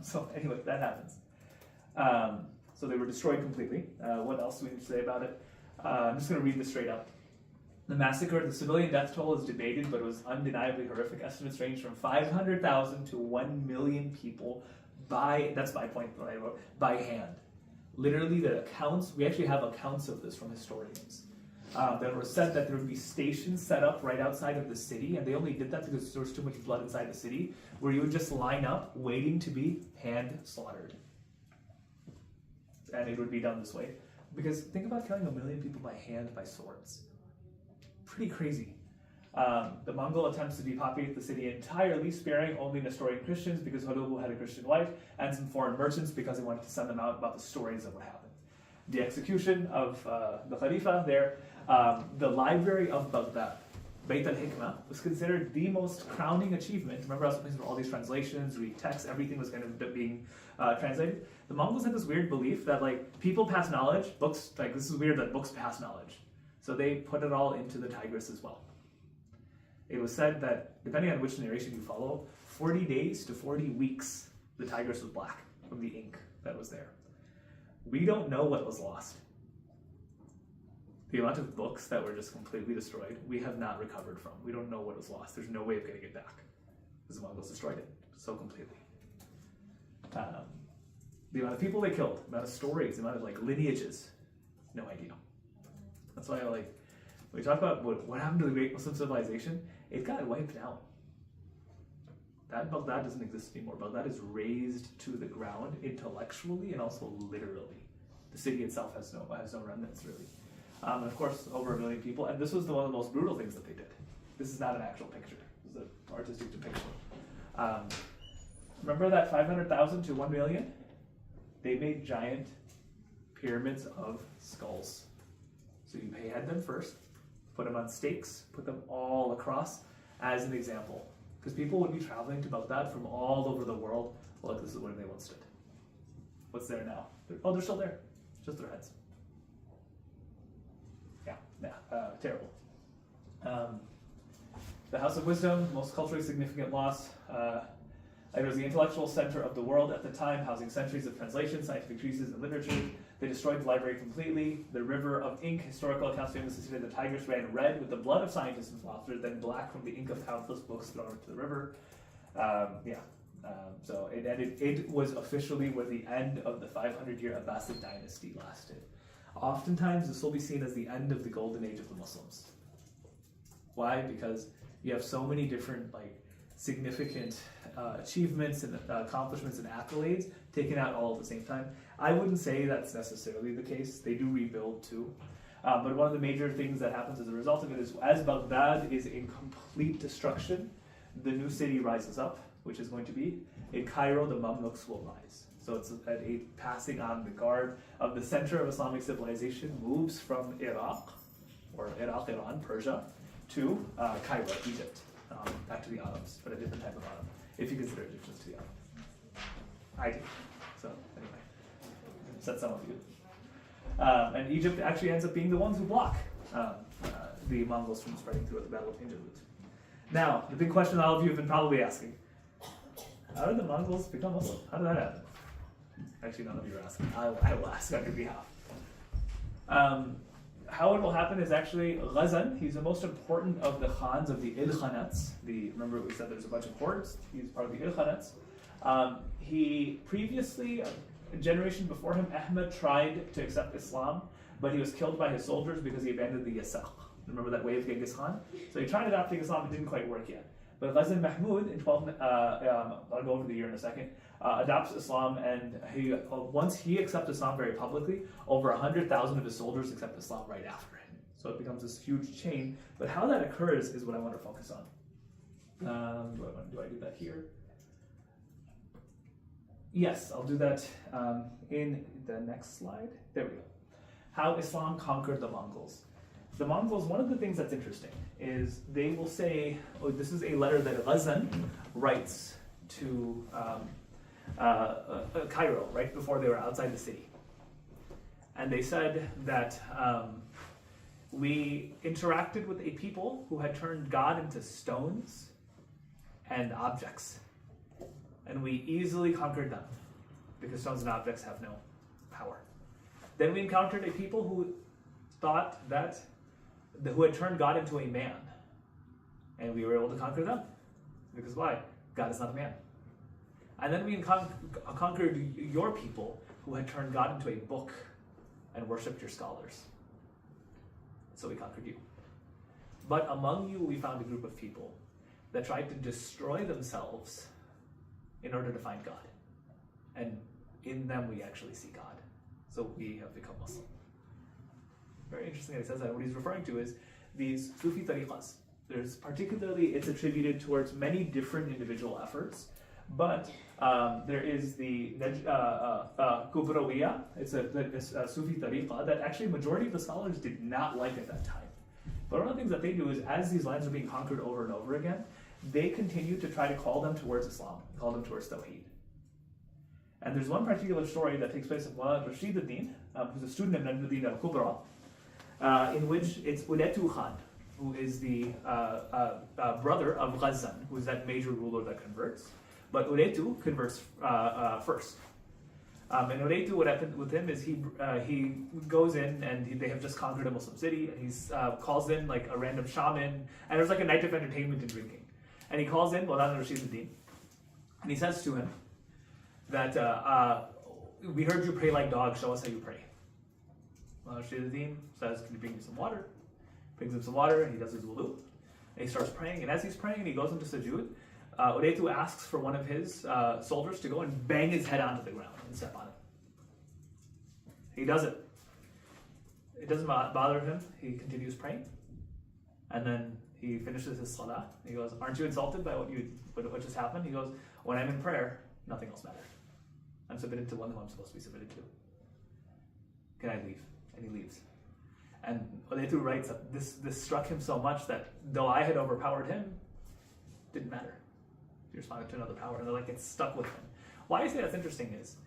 So anyway, that happens. So they were destroyed completely. What else do we need to say about it? I'm just going to read this straight up. The massacre, the civilian death toll is debated, but it was undeniably horrific. Estimates range from 500,000 to 1 million people that's my point that I wrote, by hand. Literally the accounts, we actually have accounts of this from historians. That were said that there would be stations set up right outside of the city, and they only did that because there was too much blood inside the city, where you would just line up waiting to be hand slaughtered. And it would be done this way. Because think about killing 1 million people by hand by swords. Pretty crazy. The Mongol attempts to depopulate the city entirely, sparing only Nestorian Christians because Hulagu had a Christian wife, and some foreign merchants because they wanted to send them out about the stories of what happened. The execution of the Khalifa there, the Library of Baghdad, Bayt al-Hikmah, was considered the most crowning achievement. Remember, I was talking about all these translations, read text, everything was kind of being translated. The Mongols had this weird belief that people pass knowledge, books, this is weird that books pass knowledge. So they put it all into the Tigris as well. It was said that, depending on which narration you follow, 40 days to 40 weeks, the Tigris was black from the ink that was there. We don't know what was lost. The amount of books that were just completely destroyed, we have not recovered from. We don't know what was lost. There's no way of getting it back because the Mongols destroyed it so completely. The amount of people they killed, the amount of stories, the amount of lineages, no idea. That's why when we talk about what happened to the great Muslim civilization, it got wiped out. That Baghdad doesn't exist anymore. Baghdad is razed to the ground intellectually and also literally. The city itself has no remnants really. And of course, over 1 million people. And this was one of the most brutal things that they did. This is not an actual picture. This is an artistic depiction. Remember that 500,000 to 1 million? They made giant pyramids of skulls. So you behead them first, put them on stakes, put them all across as an example. Because people would be traveling to Baghdad from all over the world. Well, look, this is where they once stood. What's there now? They're still there. Just their heads. Yeah, terrible. Um, the House of Wisdom, most culturally significant loss. It was the intellectual center of the world at the time, housing centuries of translation, scientific treatises, and literature. They destroyed the library completely. The river of ink, historical accounts famously stated the Tigris ran red with the blood of scientists and philosophers, then black from the ink of countless books thrown into the river. So it ended. It was officially where the end of the 500-year Abbasid dynasty lasted. Oftentimes, this will be seen as the end of the golden age of the Muslims. Why? Because you have so many different significant achievements and accomplishments and accolades taken out all at the same time. I wouldn't say that's necessarily the case. They do rebuild too. But one of the major things that happens as a result of it is, as Baghdad is in complete destruction, the new city rises up, which is going to be in Cairo. The Mamluks will rise. So it's a passing on. The guard of the center of Islamic civilization moves from Iraq, Iran, Persia, to Cairo, Egypt, back to the Ottomans, but a different type of Ottoman, if you consider Egyptians to the Ottomans. I do. So anyway, said some of you. And Egypt actually ends up being the ones who block the Mongols from spreading through at the Battle of Hinderlut. Now, the big question all of you have been probably asking: how did the Mongols become Muslim? How did that happen? Actually, none of you are asking. I will ask on your behalf. How it will happen is actually Ghazan. He's the most important of the Khans of the Ilkhanats. Remember we said there's a bunch of hordes. He's part of the Ilkhanats. He previously, a generation before him, Ahmed tried to accept Islam, but he was killed by his soldiers because he abandoned the Yasaq. Remember that way of Genghis Khan? So he tried adopting Islam, it didn't quite work yet. But Ghazan Mahmud, in I'll go over the year in a second, adopts Islam, and once he accepts Islam very publicly, over 100,000 of his soldiers accept Islam right after him. So it becomes this huge chain. But how that occurs is what I want to focus on. Do I do that here? Yes, I'll do that in the next slide. There we go. How Islam conquered the Mongols. The Mongols, one of the things that's interesting is they will say, this is a letter that Ghazan writes to Cairo right before they were outside the city. And they said that we interacted with a people who had turned God into stones and objects. And we easily conquered them because stones and objects have no power. Then we encountered a people who thought that who had turned God into a man, and we were able to conquer them. Because why? God is not a man. And then we conquered your people who had turned God into a book and worshipped your scholars. So we conquered you. But among you we found a group of people that tried to destroy themselves in order to find God. And in them we actually see God. So we have become Muslim. Very interesting that he says that. What he's referring to is these Sufi tariqas. It's attributed towards many different individual efforts, but there is the Kubrawiya. It's a Sufi tariqa that actually majority of the scholars did not like at that time. But one of the things that they do is, as these lands are being conquered over and over again, they continue to try to call them towards Islam, call them towards Tawheed. And there's one particular story that takes place of Rashid ad-Din, who's a student of Najmuddin al-Kubra, in which it's Uletu Khan, who is the brother of Ghazan, who is that major ruler that converts. But Uletu converts first. And Uletu, what happened with him is he goes in and they have just conquered a Muslim city, and he calls in like a random shaman, and there's like a night of entertainment and drinking. And he calls in Maulana Rashid ad-Din, and he says to him that, we heard you pray like dogs, show us how you pray. Rashid ad-Din says, can you bring me some water? Brings him some water, and he does his wudu. And he starts praying, and as he's praying and he goes into sujood, Uletu asks for one of his soldiers to go and bang his head onto the ground and step on it. He does it. It doesn't bother him. He continues praying. And then he finishes his salah. He goes, aren't you insulted by what just happened? He goes, when I'm in prayer, nothing else matters. I'm submitted to one who I'm supposed to be submitted to. Can I leave? And he leaves. And Uletu writes that this struck him so much that though I had overpowered him, it didn't matter. He responded to another power, and they're like, it's stuck with him. Why I say that's interesting is,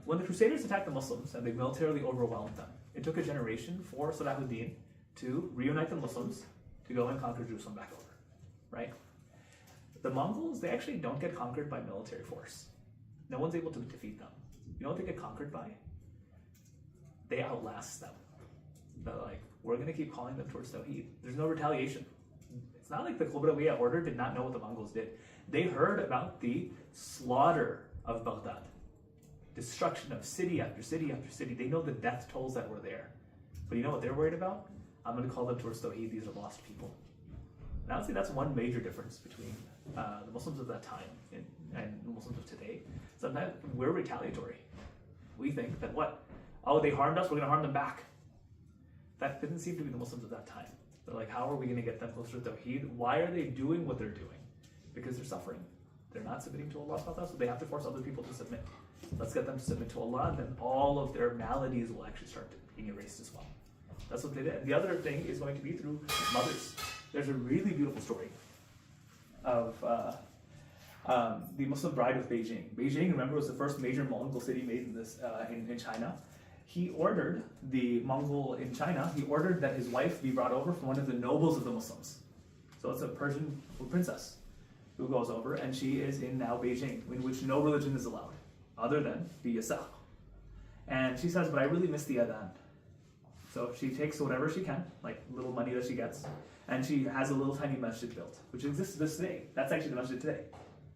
when the Crusaders attacked the Muslims and they militarily overwhelmed them, it took a generation for Salah ad-Din to reunite the Muslims to go and conquer Jerusalem back over, right? The Mongols, they actually don't get conquered by military force. No one's able to defeat them. You know what they get conquered by? They outlast them. They're like, we're going to keep calling them towards Tawheed. There's no retaliation. It's not like the Qubradawiyya order did not know what the Mongols did. They heard about the slaughter of Baghdad, destruction of city after city after city. They know the death tolls that were there. But you know what they're worried about? I'm going to call them towards Tawheed. These are lost people. And I would say that's one major difference between the Muslims of that time and the Muslims of today. Sometimes we're retaliatory. We think that what? Oh, they harmed us, we're going to harm them back. That didn't seem to be the Muslims of that time. They're like, how are we going to get them closer to Tawheed? Why are they doing what they're doing? Because they're suffering. They're not submitting to Allah, so they have to force other people to submit. Let's get them to submit to Allah, and then all of their maladies will actually start being erased as well. That's what they did. The other thing is going to be through mothers. There's a really beautiful story of the Muslim bride of Beijing. Beijing, remember, was the first major Mongol city made in this in China. He ordered the Mongol in China. He ordered that his wife be brought over from one of the nobles of the Muslims. So it's a Persian princess who goes over, and she is in now Beijing, in which no religion is allowed, other than the Yasaq. And she says, but I really miss the Adhan. So she takes whatever she can, like little money that she gets, and she has a little tiny masjid built, which exists to this day. That's actually the masjid today.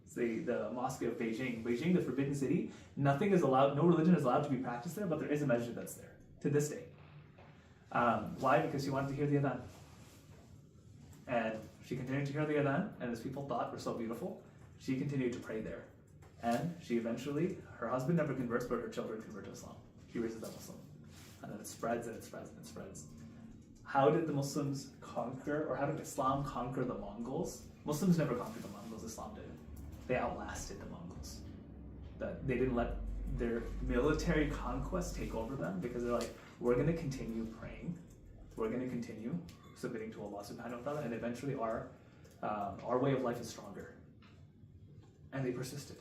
It's the mosque of Beijing. Beijing, the forbidden city, nothing is allowed, no religion is allowed to be practiced there, but there is a masjid that's there, to this day. Why? Because she wanted to hear the Adhan. And she continued to hear the Adhan, and as people thought were so beautiful, she continued to pray there. And she eventually, her husband never converts, but her children convert to Islam. She raises them Muslim. And then it spreads and it spreads and it spreads. How did the Muslims conquer, or how did Islam conquer the Mongols? Muslims never conquered the Mongols, Islam did. They outlasted the Mongols. They didn't let their military conquest take over them, because they're like, we're going to continue praying, we're going to continue submitting to Allah subhanahu wa ta'ala, and eventually our way of life is stronger. And they persisted.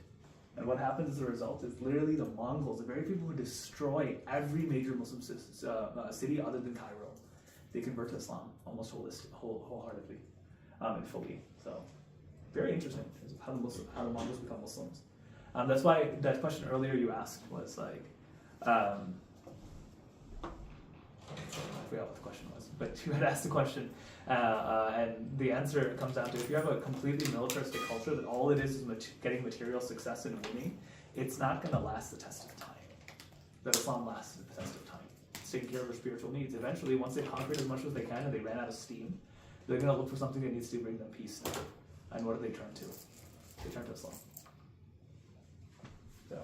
And what happens as a result is literally the Mongols, the very people who destroy every major Muslim city other than Cairo, they convert to Islam almost wholeheartedly and fully. So very interesting how the Mongols become Muslims. That's why that question earlier you asked was like, I forgot what the question was, but you had asked the question, and the answer comes down to, if you have a completely militaristic culture that all it is getting material success and winning, it's not going to last the test of time. That Islam lasted the test of time. It's taking care of their spiritual needs. Eventually, once they conquered as much as they can and they ran out of steam, they're going to look for something that needs to bring them peace now. And what do they turn to? They turn to Islam. So,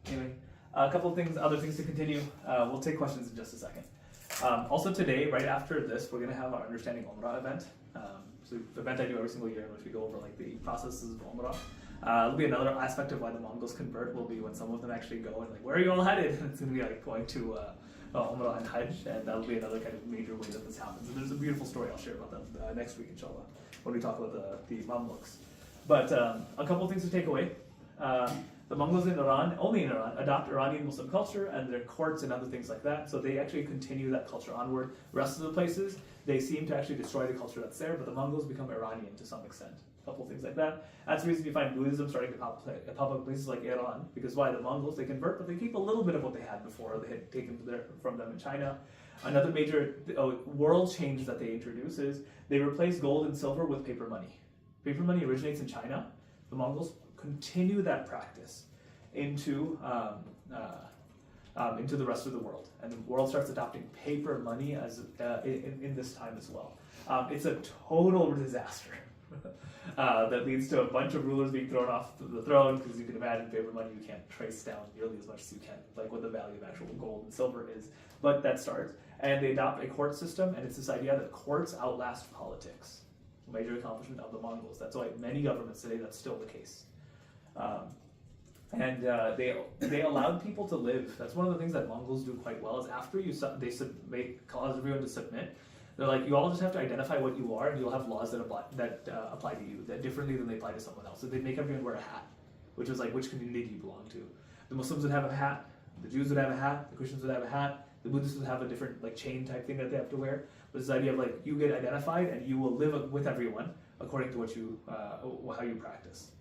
anyway, a couple of things, other things to continue. We'll take questions in just a second. Also today, right after this, we're going to have our Understanding Umrah event. So the event I do every single year in which we go over like the processes of Umrah. It'll be another aspect of why the Mongols convert will be when some of them actually go and like, where are you all headed? And it's going to be like going to Umrah and Hajj, and that'll be another kind of major way that this happens. And there's a beautiful story I'll share about that next week, inshallah, when we talk about the Mamluks. But a couple of things to take away. The Mongols in Iran, only in Iran, adopt Iranian Muslim culture and their courts and other things like that. So they actually continue that culture onward. The rest of the places, they seem to actually destroy the culture that's there, but the Mongols become Iranian to some extent. A couple things like that. That's the reason you find Buddhism starting to pop up in places like Iran, because why? The Mongols, they convert, but they keep a little bit of what they had before they had taken from them in China. Another major world change that they introduce is they replace gold and silver with paper money. Paper money originates in China. The Mongols continue that practice into the rest of the world, and the world starts adopting paper money as in this time as well. It's a total disaster that leads to a bunch of rulers being thrown off the throne, because you can imagine paper money you can't trace down nearly as much as you can, like what the value of actual gold and silver is. But that starts, and they adopt a court system, and it's this idea that courts outlast politics. A major accomplishment of the Mongols. That's why many governments today, that's still the case. And they allowed people to live. That's one of the things that Mongols do quite well, is after they cause everyone to submit, they're like, you all just have to identify what you are, and you'll have laws that apply to you that differently than they apply to someone else. So they make everyone wear a hat, which is like, which community do you belong to? The Muslims would have a hat, the Jews would have a hat, the Christians would have a hat, The Buddhists would have a different like chain type thing that they have to wear. But this idea of like you get identified and you will live with everyone according to what you how you practice.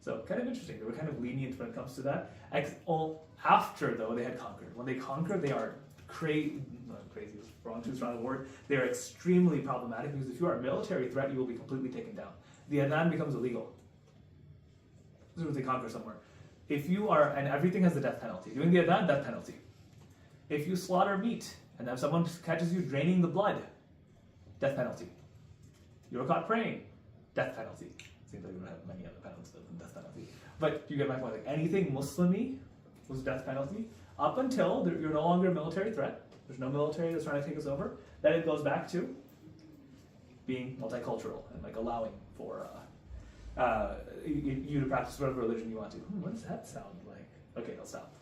So kind of interesting. They were kind of lenient when it comes to that. After though they had conquered. When they conquer, they are crazy. Is wrong, too strong a word. They are extremely problematic because if you are a military threat, you will be completely taken down. The adhan becomes illegal. As soon as they conquer somewhere. If you are, and everything has the death penalty. Doing the adhan, death penalty. If you slaughter meat and if someone catches you draining the blood, death penalty. You're caught praying, death penalty. Seems like we don't have many other penalties than death penalty. But you get my point. Like anything Muslimi was death penalty up until you're no longer a military threat. There's no military that's trying to take us over. Then it goes back to being multicultural and like allowing for you to practice whatever religion you want to. What does that sound like? Okay, I'll stop.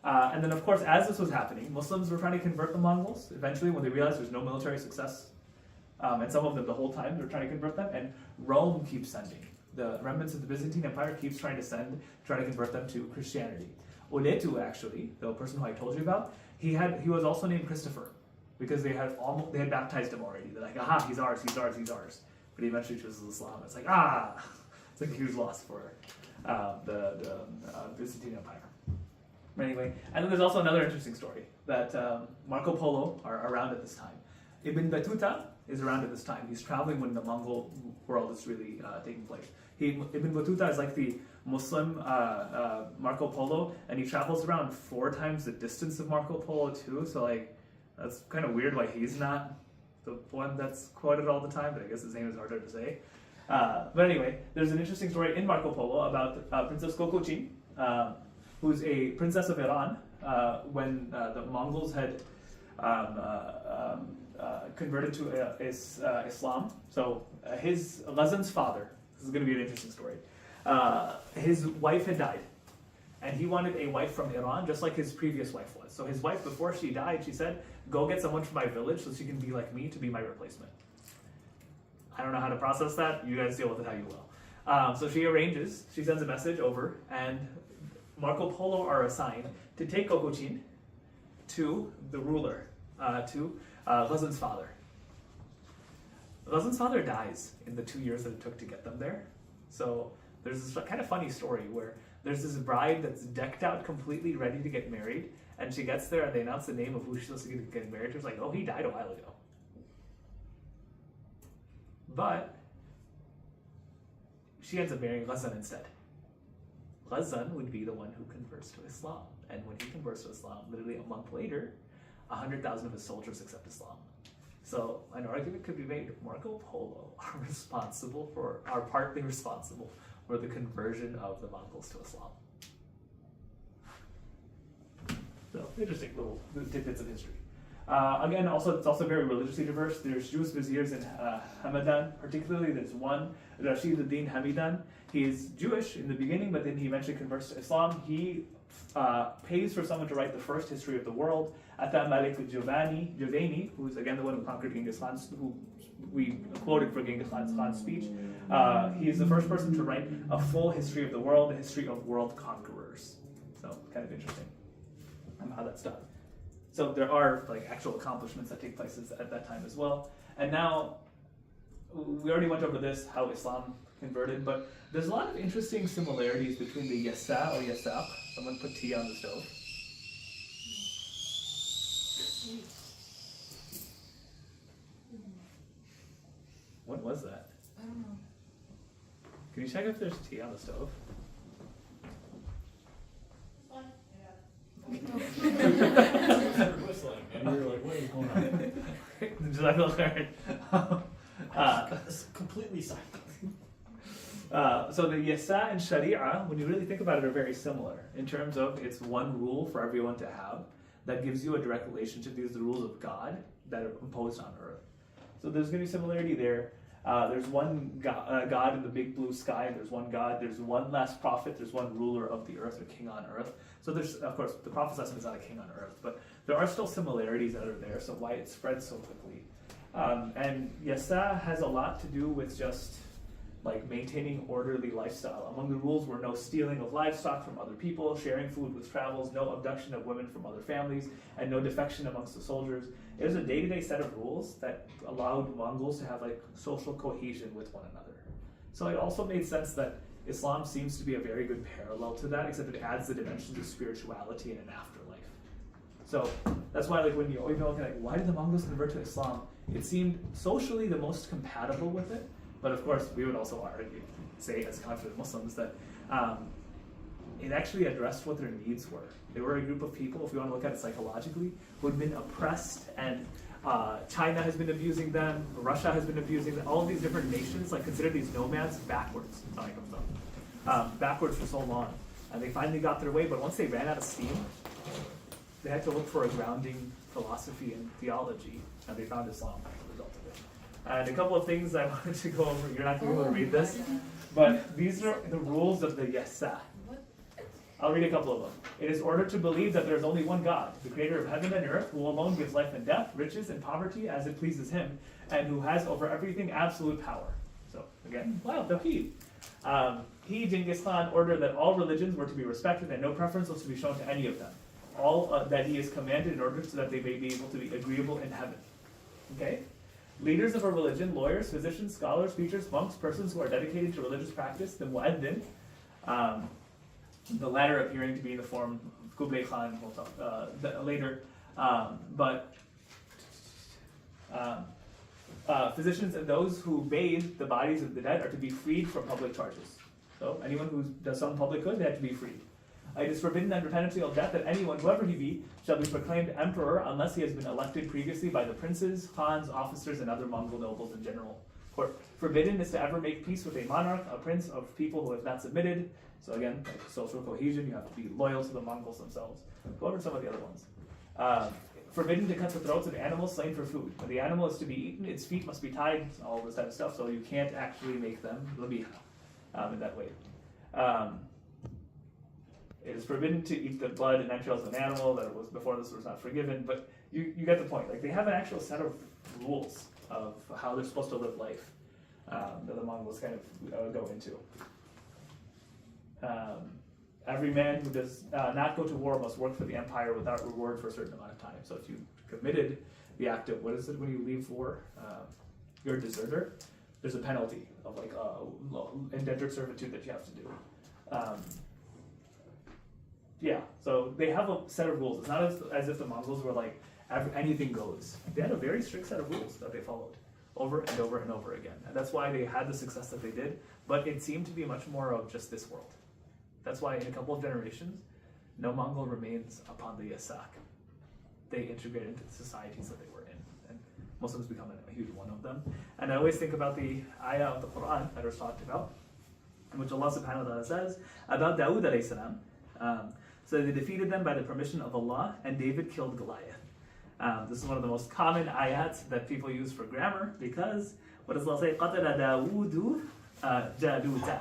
And then, of course, as this was happening, Muslims were trying to convert the Mongols. Eventually, when they realized there's no military success, and some of them the whole time, they're trying to convert them, and Rome keeps sending. The remnants of the Byzantine Empire keeps trying to convert them to Christianity. Oletu, actually, the person who I told you about, he was also named Christopher because they had baptized him already. They're like, aha, he's ours. But he eventually chooses Islam. It's like, it's like a huge loss for the Byzantine Empire. Anyway, and then there's also another interesting story that Marco Polo are around at this time. Ibn Battuta is around at this time. He's traveling when the Mongol world is really taking place. Ibn Battuta is like the Muslim Marco Polo, and he travels around 4 times the distance of Marco Polo too. So like, that's kind of weird why he's not the one that's quoted all the time, but I guess his name is harder to say. But anyway, there's an interesting story in Marco Polo about Princess Kokochin, who's a princess of Iran, when the Mongols had converted to Islam. So his Ghazan's father, this is going to be an interesting story, his wife had died. And he wanted a wife from Iran, just like his previous wife was. So his wife, before she died, she said, go get someone from my village so she can be like me to be my replacement. I don't know how to process that. You guys deal with it how you will. So she sends a message over, and Marco Polo are assigned to take Kokochin to the ruler, to Ghazan's father. Ghazan's father dies in the 2 years that it took to get them there. So there's this kind of funny story where there's this bride that's decked out completely ready to get married, and she gets there and they announce the name of who she's supposed to get married to. It's like, oh, he died a while ago. But she ends up marrying Ghazan instead. Ghazan would be the one who converts to Islam. And when he converts to Islam, literally a month later, 100,000 of his soldiers accept Islam. So an argument could be made, Marco Polo are partly responsible for the conversion of the Mongols to Islam. So interesting little tidbits of history. Again, it's also very religiously diverse. There's Jewish viziers in Hamadan, particularly there's one, Rashid ad-Din Hamidan. He is Jewish in the beginning, but then he eventually converts to Islam. He pays for someone to write the first history of the world. Ata Malik Javaini, who's again the one who conquered Genghis Khan, who we quoted for Genghis Khan's speech. He is the first person to write a full history of the world, a history of world conquerors. So kind of interesting how that's done. So there are like actual accomplishments that take place at that time as well. And now, we already went over this, how Islam converted, but there's a lot of interesting similarities between the Yasa or Yasaq. Someone put tea on the stove. What was that? I don't know. Can you check if there's tea on the stove? Whistling, and we were like, what is going on? Just like learn. It's completely silent. So the Yasa and Sharia, when you really think about it, are very similar in terms of it's one rule for everyone to have that gives you a direct relationship. These are the rules of God that are imposed on earth. So there's going to be similarity there. There's one God in the big blue sky. There's one God. There's one last prophet. There's one ruler of the earth or king on earth. So there's, of course, the prophet's lesson is not a king on earth, but there are still similarities that are there. So why it spreads so quickly. And Yasa has a lot to do with just like maintaining orderly lifestyle. Among the rules were no stealing of livestock from other people, sharing food with travels, no abduction of women from other families, and no defection amongst the soldiers. It was a day-to-day set of rules that allowed Mongols to have like social cohesion with one another. So it also made sense that Islam seems to be a very good parallel to that, except it adds the dimensions of spirituality and an afterlife. So that's why, like, when you look at like, why did the Mongols convert to Islam? It seemed socially the most compatible with it. But of course, we would also argue, say as confident Muslims, that it actually addressed what their needs were. They were a group of people, if you want to look at it psychologically, who had been oppressed, and China has been abusing them, Russia has been abusing them, all of these different nations like consider these nomads backwards, backwards for so long. And they finally got their way, but once they ran out of steam, they had to look for a grounding philosophy and theology, and they found Islam as a result of it. And a couple of things I wanted to go over. You're not going to be able to read this, but these are the rules of the Yasa. I'll read a couple of them. It is ordered to believe that there is only one God, the creator of heaven and earth, who alone gives life and death, riches and poverty as it pleases him, and who has over everything absolute power. So again, wow, Tawheed. He, Genghis Khan, ordered that all religions were to be respected and no preference was to be shown to any of them. All that he has commanded in order so that they may be able to be agreeable in heaven. Okay? Leaders of a religion, lawyers, physicians, scholars, teachers, monks, persons who are dedicated to religious practice, the mueddin, the latter appearing to be in the form of Kublai Khan, we'll talk later, physicians and those who bathe the bodies of the dead are to be freed from public charges. So anyone who does some public good, they have to be freed. It is forbidden under penalty of death that anyone, whoever he be, shall be proclaimed emperor unless he has been elected previously by the princes, khans, officers, and other Mongol nobles in general. Forbidden is to ever make peace with a monarch, a prince of people who have not submitted. So again, like social cohesion, you have to be loyal to the Mongols themselves. Go over some of the other ones. Forbidden to cut the throats of animals slain for food. When the animal is to be eaten, its feet must be tied, all this type of stuff, so you can't actually make them labiha in that way. It is forbidden to eat the blood and entrails of an animal. That was before this was not forgiven, but you get the point. Like, they have an actual set of rules of how they're supposed to live life that the Mongols kind of go into. Every man who does not go to war must work for the empire without reward for a certain amount of time. So if you committed the act of, what is it when you leave war? You're a deserter. There's a penalty of like indentured servitude that you have to do. Yeah, so they have a set of rules. It's not as if the Mongols were like, anything goes. They had a very strict set of rules that they followed over and over and over again. And that's why they had the success that they did, but it seemed to be much more of just this world. That's why in a couple of generations, no Mongol remains upon the Yasak. They integrate into the societies that they were in, and Muslims become a huge one of them. And I always think about the ayah of the Quran that was talked about, in which Allah subhanahu wa ta'ala says about Dawood alayhi salam. So they defeated them by the permission of Allah, and David killed Goliath. This is one of the most common ayats that people use for grammar, because what does Allah say? قَتَلَ دَاوُودُ جَالُوتَ.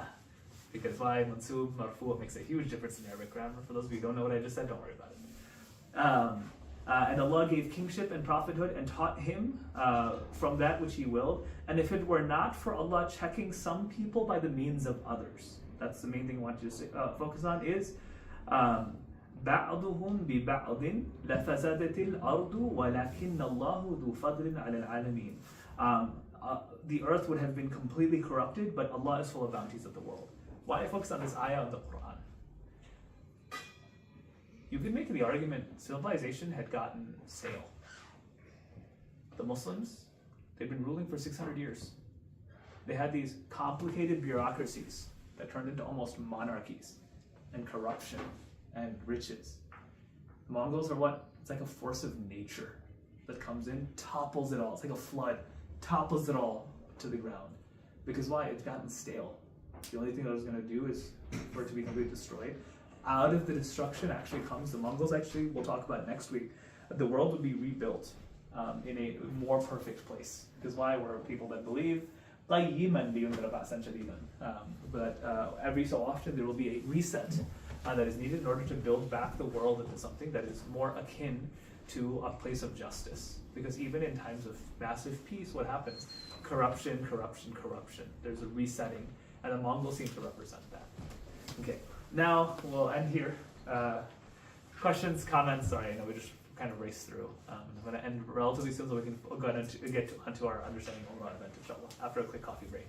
Because why mansub, marfu, makes a huge difference in Arabic grammar. For those of you who don't know what I just said, don't worry about it. And Allah gave kingship and prophethood and taught him from that which he willed. And if it were not for Allah checking some people by the means of others, that's the main thing I want you to focus on, is بَعْضُهُمْ بِبَعْضٍ لَفَسَدَتِ الْأَرْضُ وَلَكِنَّ اللَّهُ ذُو فَضْلٍ عَلَى الْعَالَمِينَ. The earth would have been completely corrupted, but Allah is full of bounties of the world. Why I focus on this ayah of the Quran? You could make the argument civilization had gotten stale. The Muslims, they've been ruling for 600 years. They had these complicated bureaucracies that turned into almost monarchies, and corruption, and riches. The Mongols are what? It's like a force of nature that comes in, topples it all. It's like a flood, topples it all to the ground. Because why? It's gotten stale. The only thing that it's going to do is for it to be completely destroyed. Out of the destruction actually comes the Mongols. Actually, we'll talk about it next week. The world would be rebuilt in a more perfect place. Because why? We're people that believe. But every so often there will be a reset that is needed in order to build back the world into something that is more akin to a place of justice. Because even in times of massive peace, what happens? Corruption, corruption, corruption. There's a resetting, and the Mongols seem to represent that. Okay, now we'll end here. Questions, comments? Sorry, I know we just kind of raced through. I'm going to end relatively soon so we can go onto our understanding of our event, inshallah, after a quick coffee break.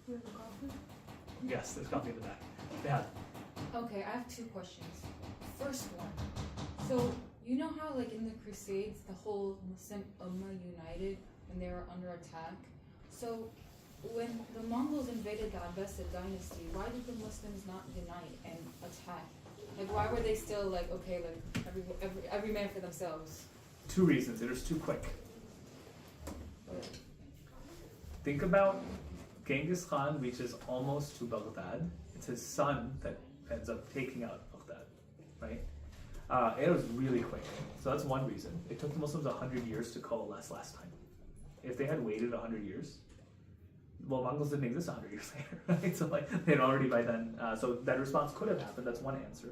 You have a coffee? Yes, there's coffee in the back. Yeah. Okay, I have two questions. First one, so you know how like in the Crusades the whole Muslim Ummah united when they were under attack? So when the Mongols invaded the Abbasid dynasty, why did the Muslims not unite and attack? Like why were they still like, okay, like every man for themselves? Two reasons. There's too quick. Think about Genghis Khan reaches almost to Baghdad. It's his son that ends up taking out Baghdad, right? It was really quick. So that's one reason. It took the Muslims 100 years to coalesce last time. If they had waited 100 years, well, Mongols didn't exist 100 years later, right? So like they'd already by then, so that response could have happened. That's one answer.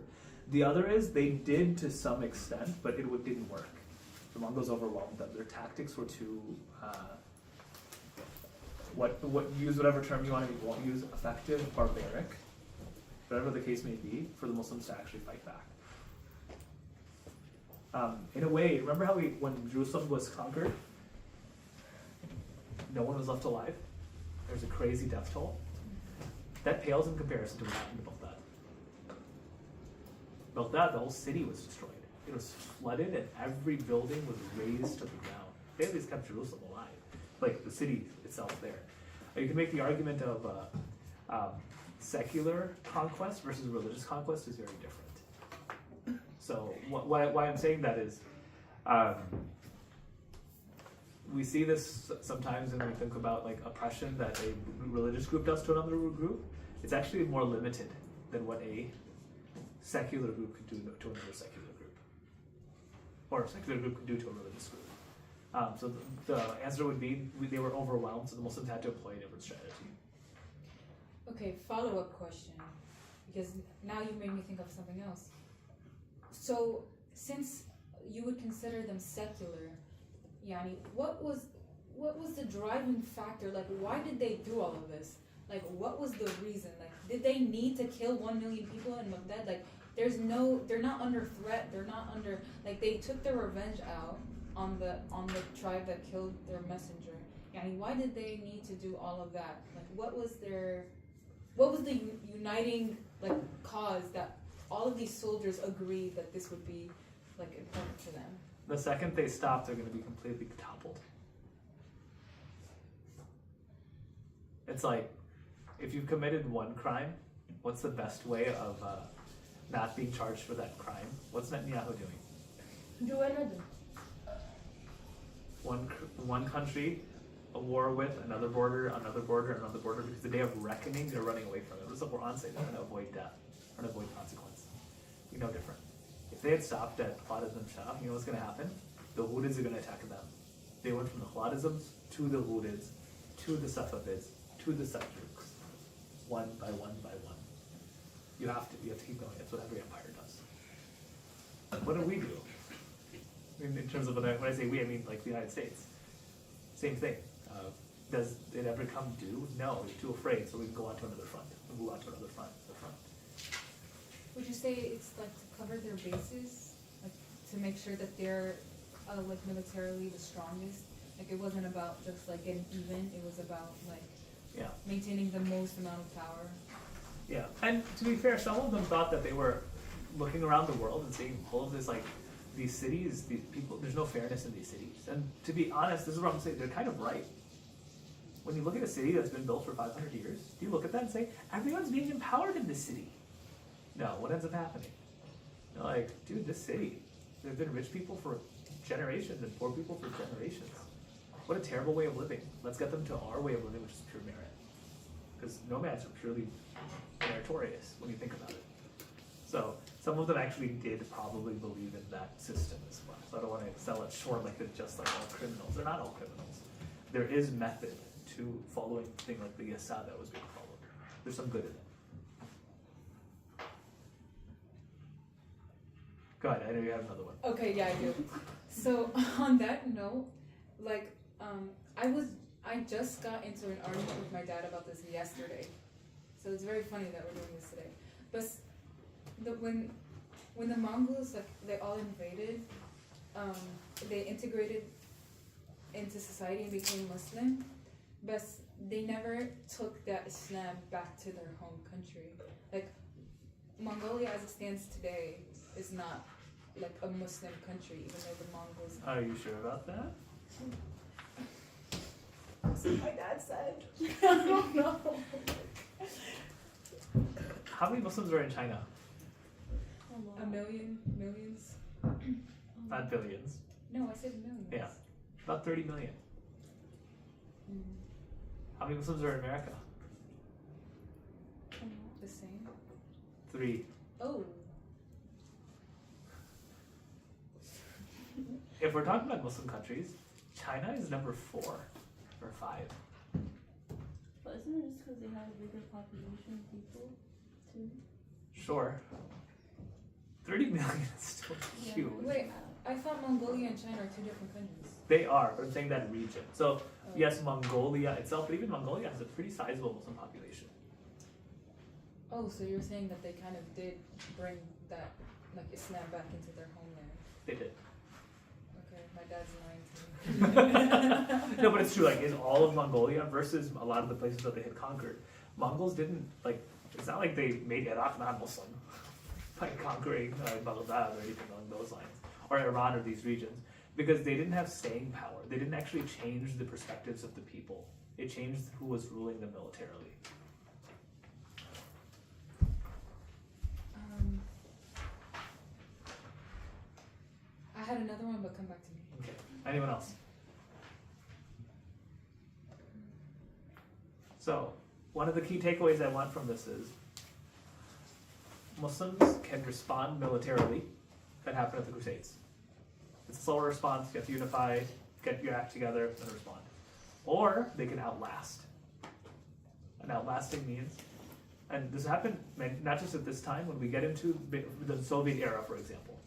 The other is they did to some extent, but it didn't work. The Mongols overwhelmed them. Their tactics were too, use whatever term you want to use, effective, barbaric, whatever the case may be, for the Muslims to actually fight back. In a way, remember how when Jerusalem was conquered, no one was left alive? There's a crazy death toll. That pales in comparison to what happened to Baghdad. Baghdad, the whole city was destroyed. It was flooded and every building was razed to the ground. They at least kept Jerusalem alive, like the city itself there. You can make the argument of secular conquest versus religious conquest is very different. So why I'm saying that is, we see this sometimes when we think about like oppression that a religious group does to another group. It's actually more limited than what a secular group could do to another secular group, or a secular group could do to a religious group. So the answer would be they were overwhelmed, so the Muslims had to employ a different strategy. Okay, follow-up question, because now you made me think of something else. So since you would consider them secular, Yani, what was the driving factor? Like, why did they do all of this? Like, what was the reason? Like, did they need to kill 1 million people in Baghdad? Like, they're not under threat. They're not under, like, they took their revenge out on the tribe that killed their messenger. Yani, why did they need to do all of that? Like, what was the uniting like cause that all of these soldiers agreed that this would be like important to them? The second they stop, they're going to be completely toppled. It's like, if you've committed one crime, what's the best way of not being charged for that crime? What's Netanyahu doing? Do another. One country, a war with another border, another border, another border, because the day of reckoning, they're running away from it. It was a Quran say they're going to avoid death, or avoid consequence. No different. If they had stopped at Khwarizm Shah, you know what's going to happen? The Ghurids are going to attack them. They went from the Khwarizms to the Ghurids, to the Safavids, to the Seljuks, one by one by one. You have to keep going. That's what every empire does. What do we do? In terms of when I say we, I mean like the United States. Same thing. Does it ever come due? No, we're too afraid, so we can go on to another front. We'll move on to another front. Would you say it's like to cover their bases, like to make sure that they're like militarily the strongest? Like it wasn't about just like getting even. It was about like maintaining the most amount of power. Yeah, and to be fair, some of them thought that they were looking around the world and seeing all of this like these cities, these people. There's no fairness in these cities, and to be honest, this is what I'm saying. They're kind of right. When you look at a city that's been built for 500 years, do you look at that and say everyone's being empowered in this city? No, what ends up happening? You're like, dude, this city, there have been rich people for generations and poor people for generations. What a terrible way of living. Let's get them to our way of living, which is pure merit. Because nomads are purely meritorious when you think about it. So some of them actually did probably believe in that system as well. So I don't want to sell it short like it's just like all criminals. They're not all criminals. There is method to following the thing like the Yasa that was being followed. There's some good in it. Go ahead, I know you have another one. Okay, yeah, I do. So on that note, like, I just got into an argument with my dad about this yesterday. So it's very funny that we're doing this today. But when the Mongols, like, they all invaded, they integrated into society and became Muslim, but they never took that Islam back to their home country. Like, Mongolia as it stands today is not like a Muslim country, even though the Mongols. Are you sure about that? That's what my dad said. I don't know. How many Muslims are in China? A million, millions. Not billions. No, I said millions. Yeah. About 30 million. Mm, How many Muslims are in America? the same. 3. Oh. If we're talking about Muslim countries, China is number 4 or 5. But isn't it just because they have a bigger population of people, too? Sure. 30 million is still Yeah. huge. Wait, I thought Mongolia and China are two different countries. They are, but I'm saying that region. So, yes, Mongolia itself, but even Mongolia has a pretty sizable Muslim population. Oh, so you're saying that they kind of did bring that, like, Islam back into their homeland. They did. Okay, my dad's lying to me. No, but it's true. Like, in all of Mongolia versus a lot of the places that they had conquered, Mongols didn't, like, it's not like they made Iraq not Muslim by conquering Baghdad or anything along those lines, or Iran or these regions, because they didn't have staying power. They didn't actually change the perspectives of the people. It changed who was ruling them militarily. I had another one, but come back to me. Okay. Anyone else? So, one of the key takeaways I want from this is Muslims can respond militarily. That happened at the Crusades. It's a slower response. You have to unify, get your act together, and respond. Or they can outlast. And outlasting means, and this happened not just at this time, when we get into the Soviet era, for example.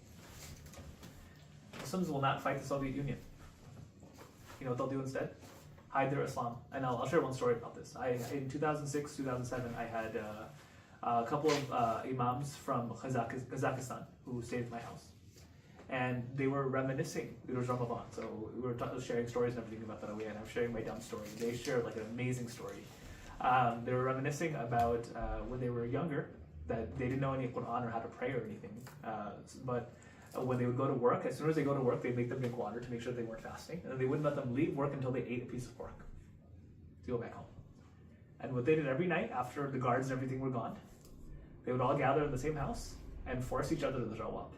Muslims will not fight the Soviet Union. You know what they'll do instead? Hide their Islam. And I'll share one story about this. In 2006, 2007, I had a couple of imams from Kazakhstan who stayed at my house. And they were reminiscing. It was Ramadan, so we were sharing stories and everything about that. And I'm sharing my dumb story. They shared like an amazing story. They were reminiscing about when they were younger, that they didn't know any Quran or how to pray or anything. But when they would go to work, as soon as they go to work, they'd make them drink water to make sure they weren't fasting. And then they wouldn't let them leave work until they ate a piece of pork to go back home. And what they did every night after the guards and everything were gone, they would all gather in the same house and force each other to throw up.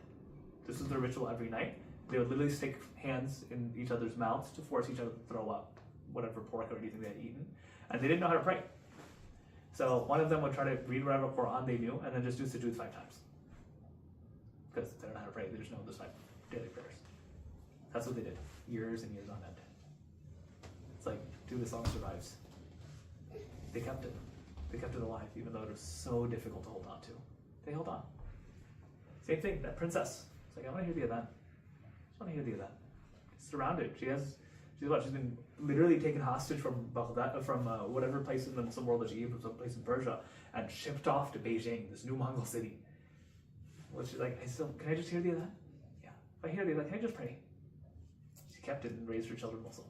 This was their ritual every night. They would literally stick hands in each other's mouths to force each other to throw up whatever pork or anything they had eaten. And they didn't know how to pray. So one of them would try to read whatever Quran they knew and then just do sujood 5 times. Because they don't know how to pray, they just know those 5 daily prayers. That's what they did, years and years on end. It's like, dude, Islam survives. They kept it. They kept it alive, even though it was so difficult to hold on to. They held on. Same thing, that princess. It's like, I want to hear the adhan. I just want to hear the adhan. She's surrounded. She's been literally taken hostage from Baghdad, from whatever place in the Muslim world that she gave from some place in Persia, and shipped off to Beijing, this new Mongol city. Well, she's like, can I just hear the adhan? Yeah. If I hear the adhan, can I just pray? She kept it and raised her children Muslim.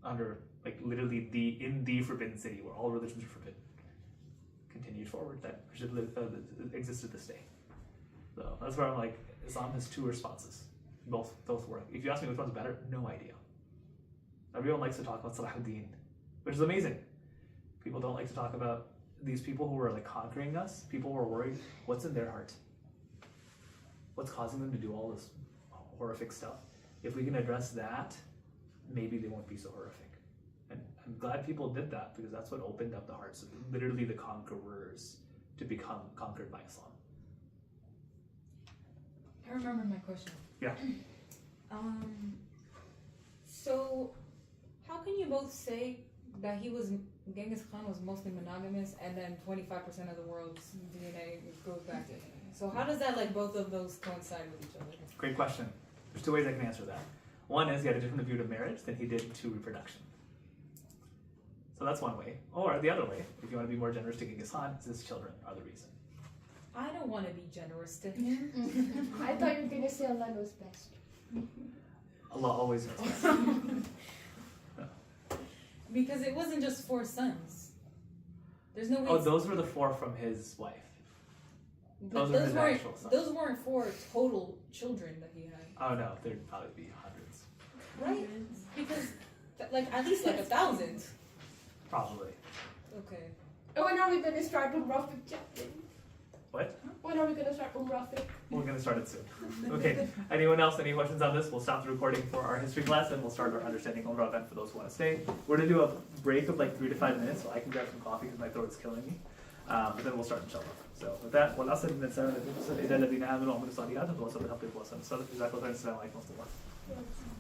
Under, like, literally in the forbidden city where all religions are forbidden. Continued forward. That should exist to this day. So that's where I'm like, Islam has 2 responses. Both work. If you ask me which one's better, no idea. Everyone likes to talk about Salahuddin, which is amazing. People don't like to talk about these people who were like conquering us. People were worried, what's in their heart? What's causing them to do all this horrific stuff? If we can address that, maybe they won't be so horrific. And I'm glad people did that, because that's what opened up the hearts of literally the conquerors to become conquered by Islam. I remember my question. Yeah. So, how can you both say that Genghis Khan was mostly monogamous, and then 25% of the world's DNA goes back to him? So how does that, like, both of those coincide with each other? Great question. There's two ways I can answer that. One is he had a different view to marriage than he did to reproduction. So that's one way. Or the other way, if you want to be more generous to Genghis Khan, is his children are the reason. I don't want to be generous to him. I thought you were gonna say Allah knows best. Allah always knows best. Because it wasn't just 4 sons. There's no way. Oh, those were the 4 from his wife. but those are his actual sons. those weren't 4 total children that he had. Oh no, there'd probably be hundreds. Right? Because, like, at least like 1,000. Probably. Okay. When are we gonna start Umrah Captain? What? When are we gonna start Umrah? We're gonna start it soon. Okay. Anyone else? Any questions on this? We'll stop the recording for our history class and we'll start our understanding Umrah event for those who want to stay. We're gonna do a break of like 3 to 5 minutes so I can grab some coffee because my throat's killing me. But then we'll start inshallah. So with that, والعصر إن الإنسان لفي خسر إلا الذين آمنوا وعملوا الصالحات وتواصوا بالحق وتواصوا بالصبر جزاكم الله خيرا السلام عليكم ورحمة الله.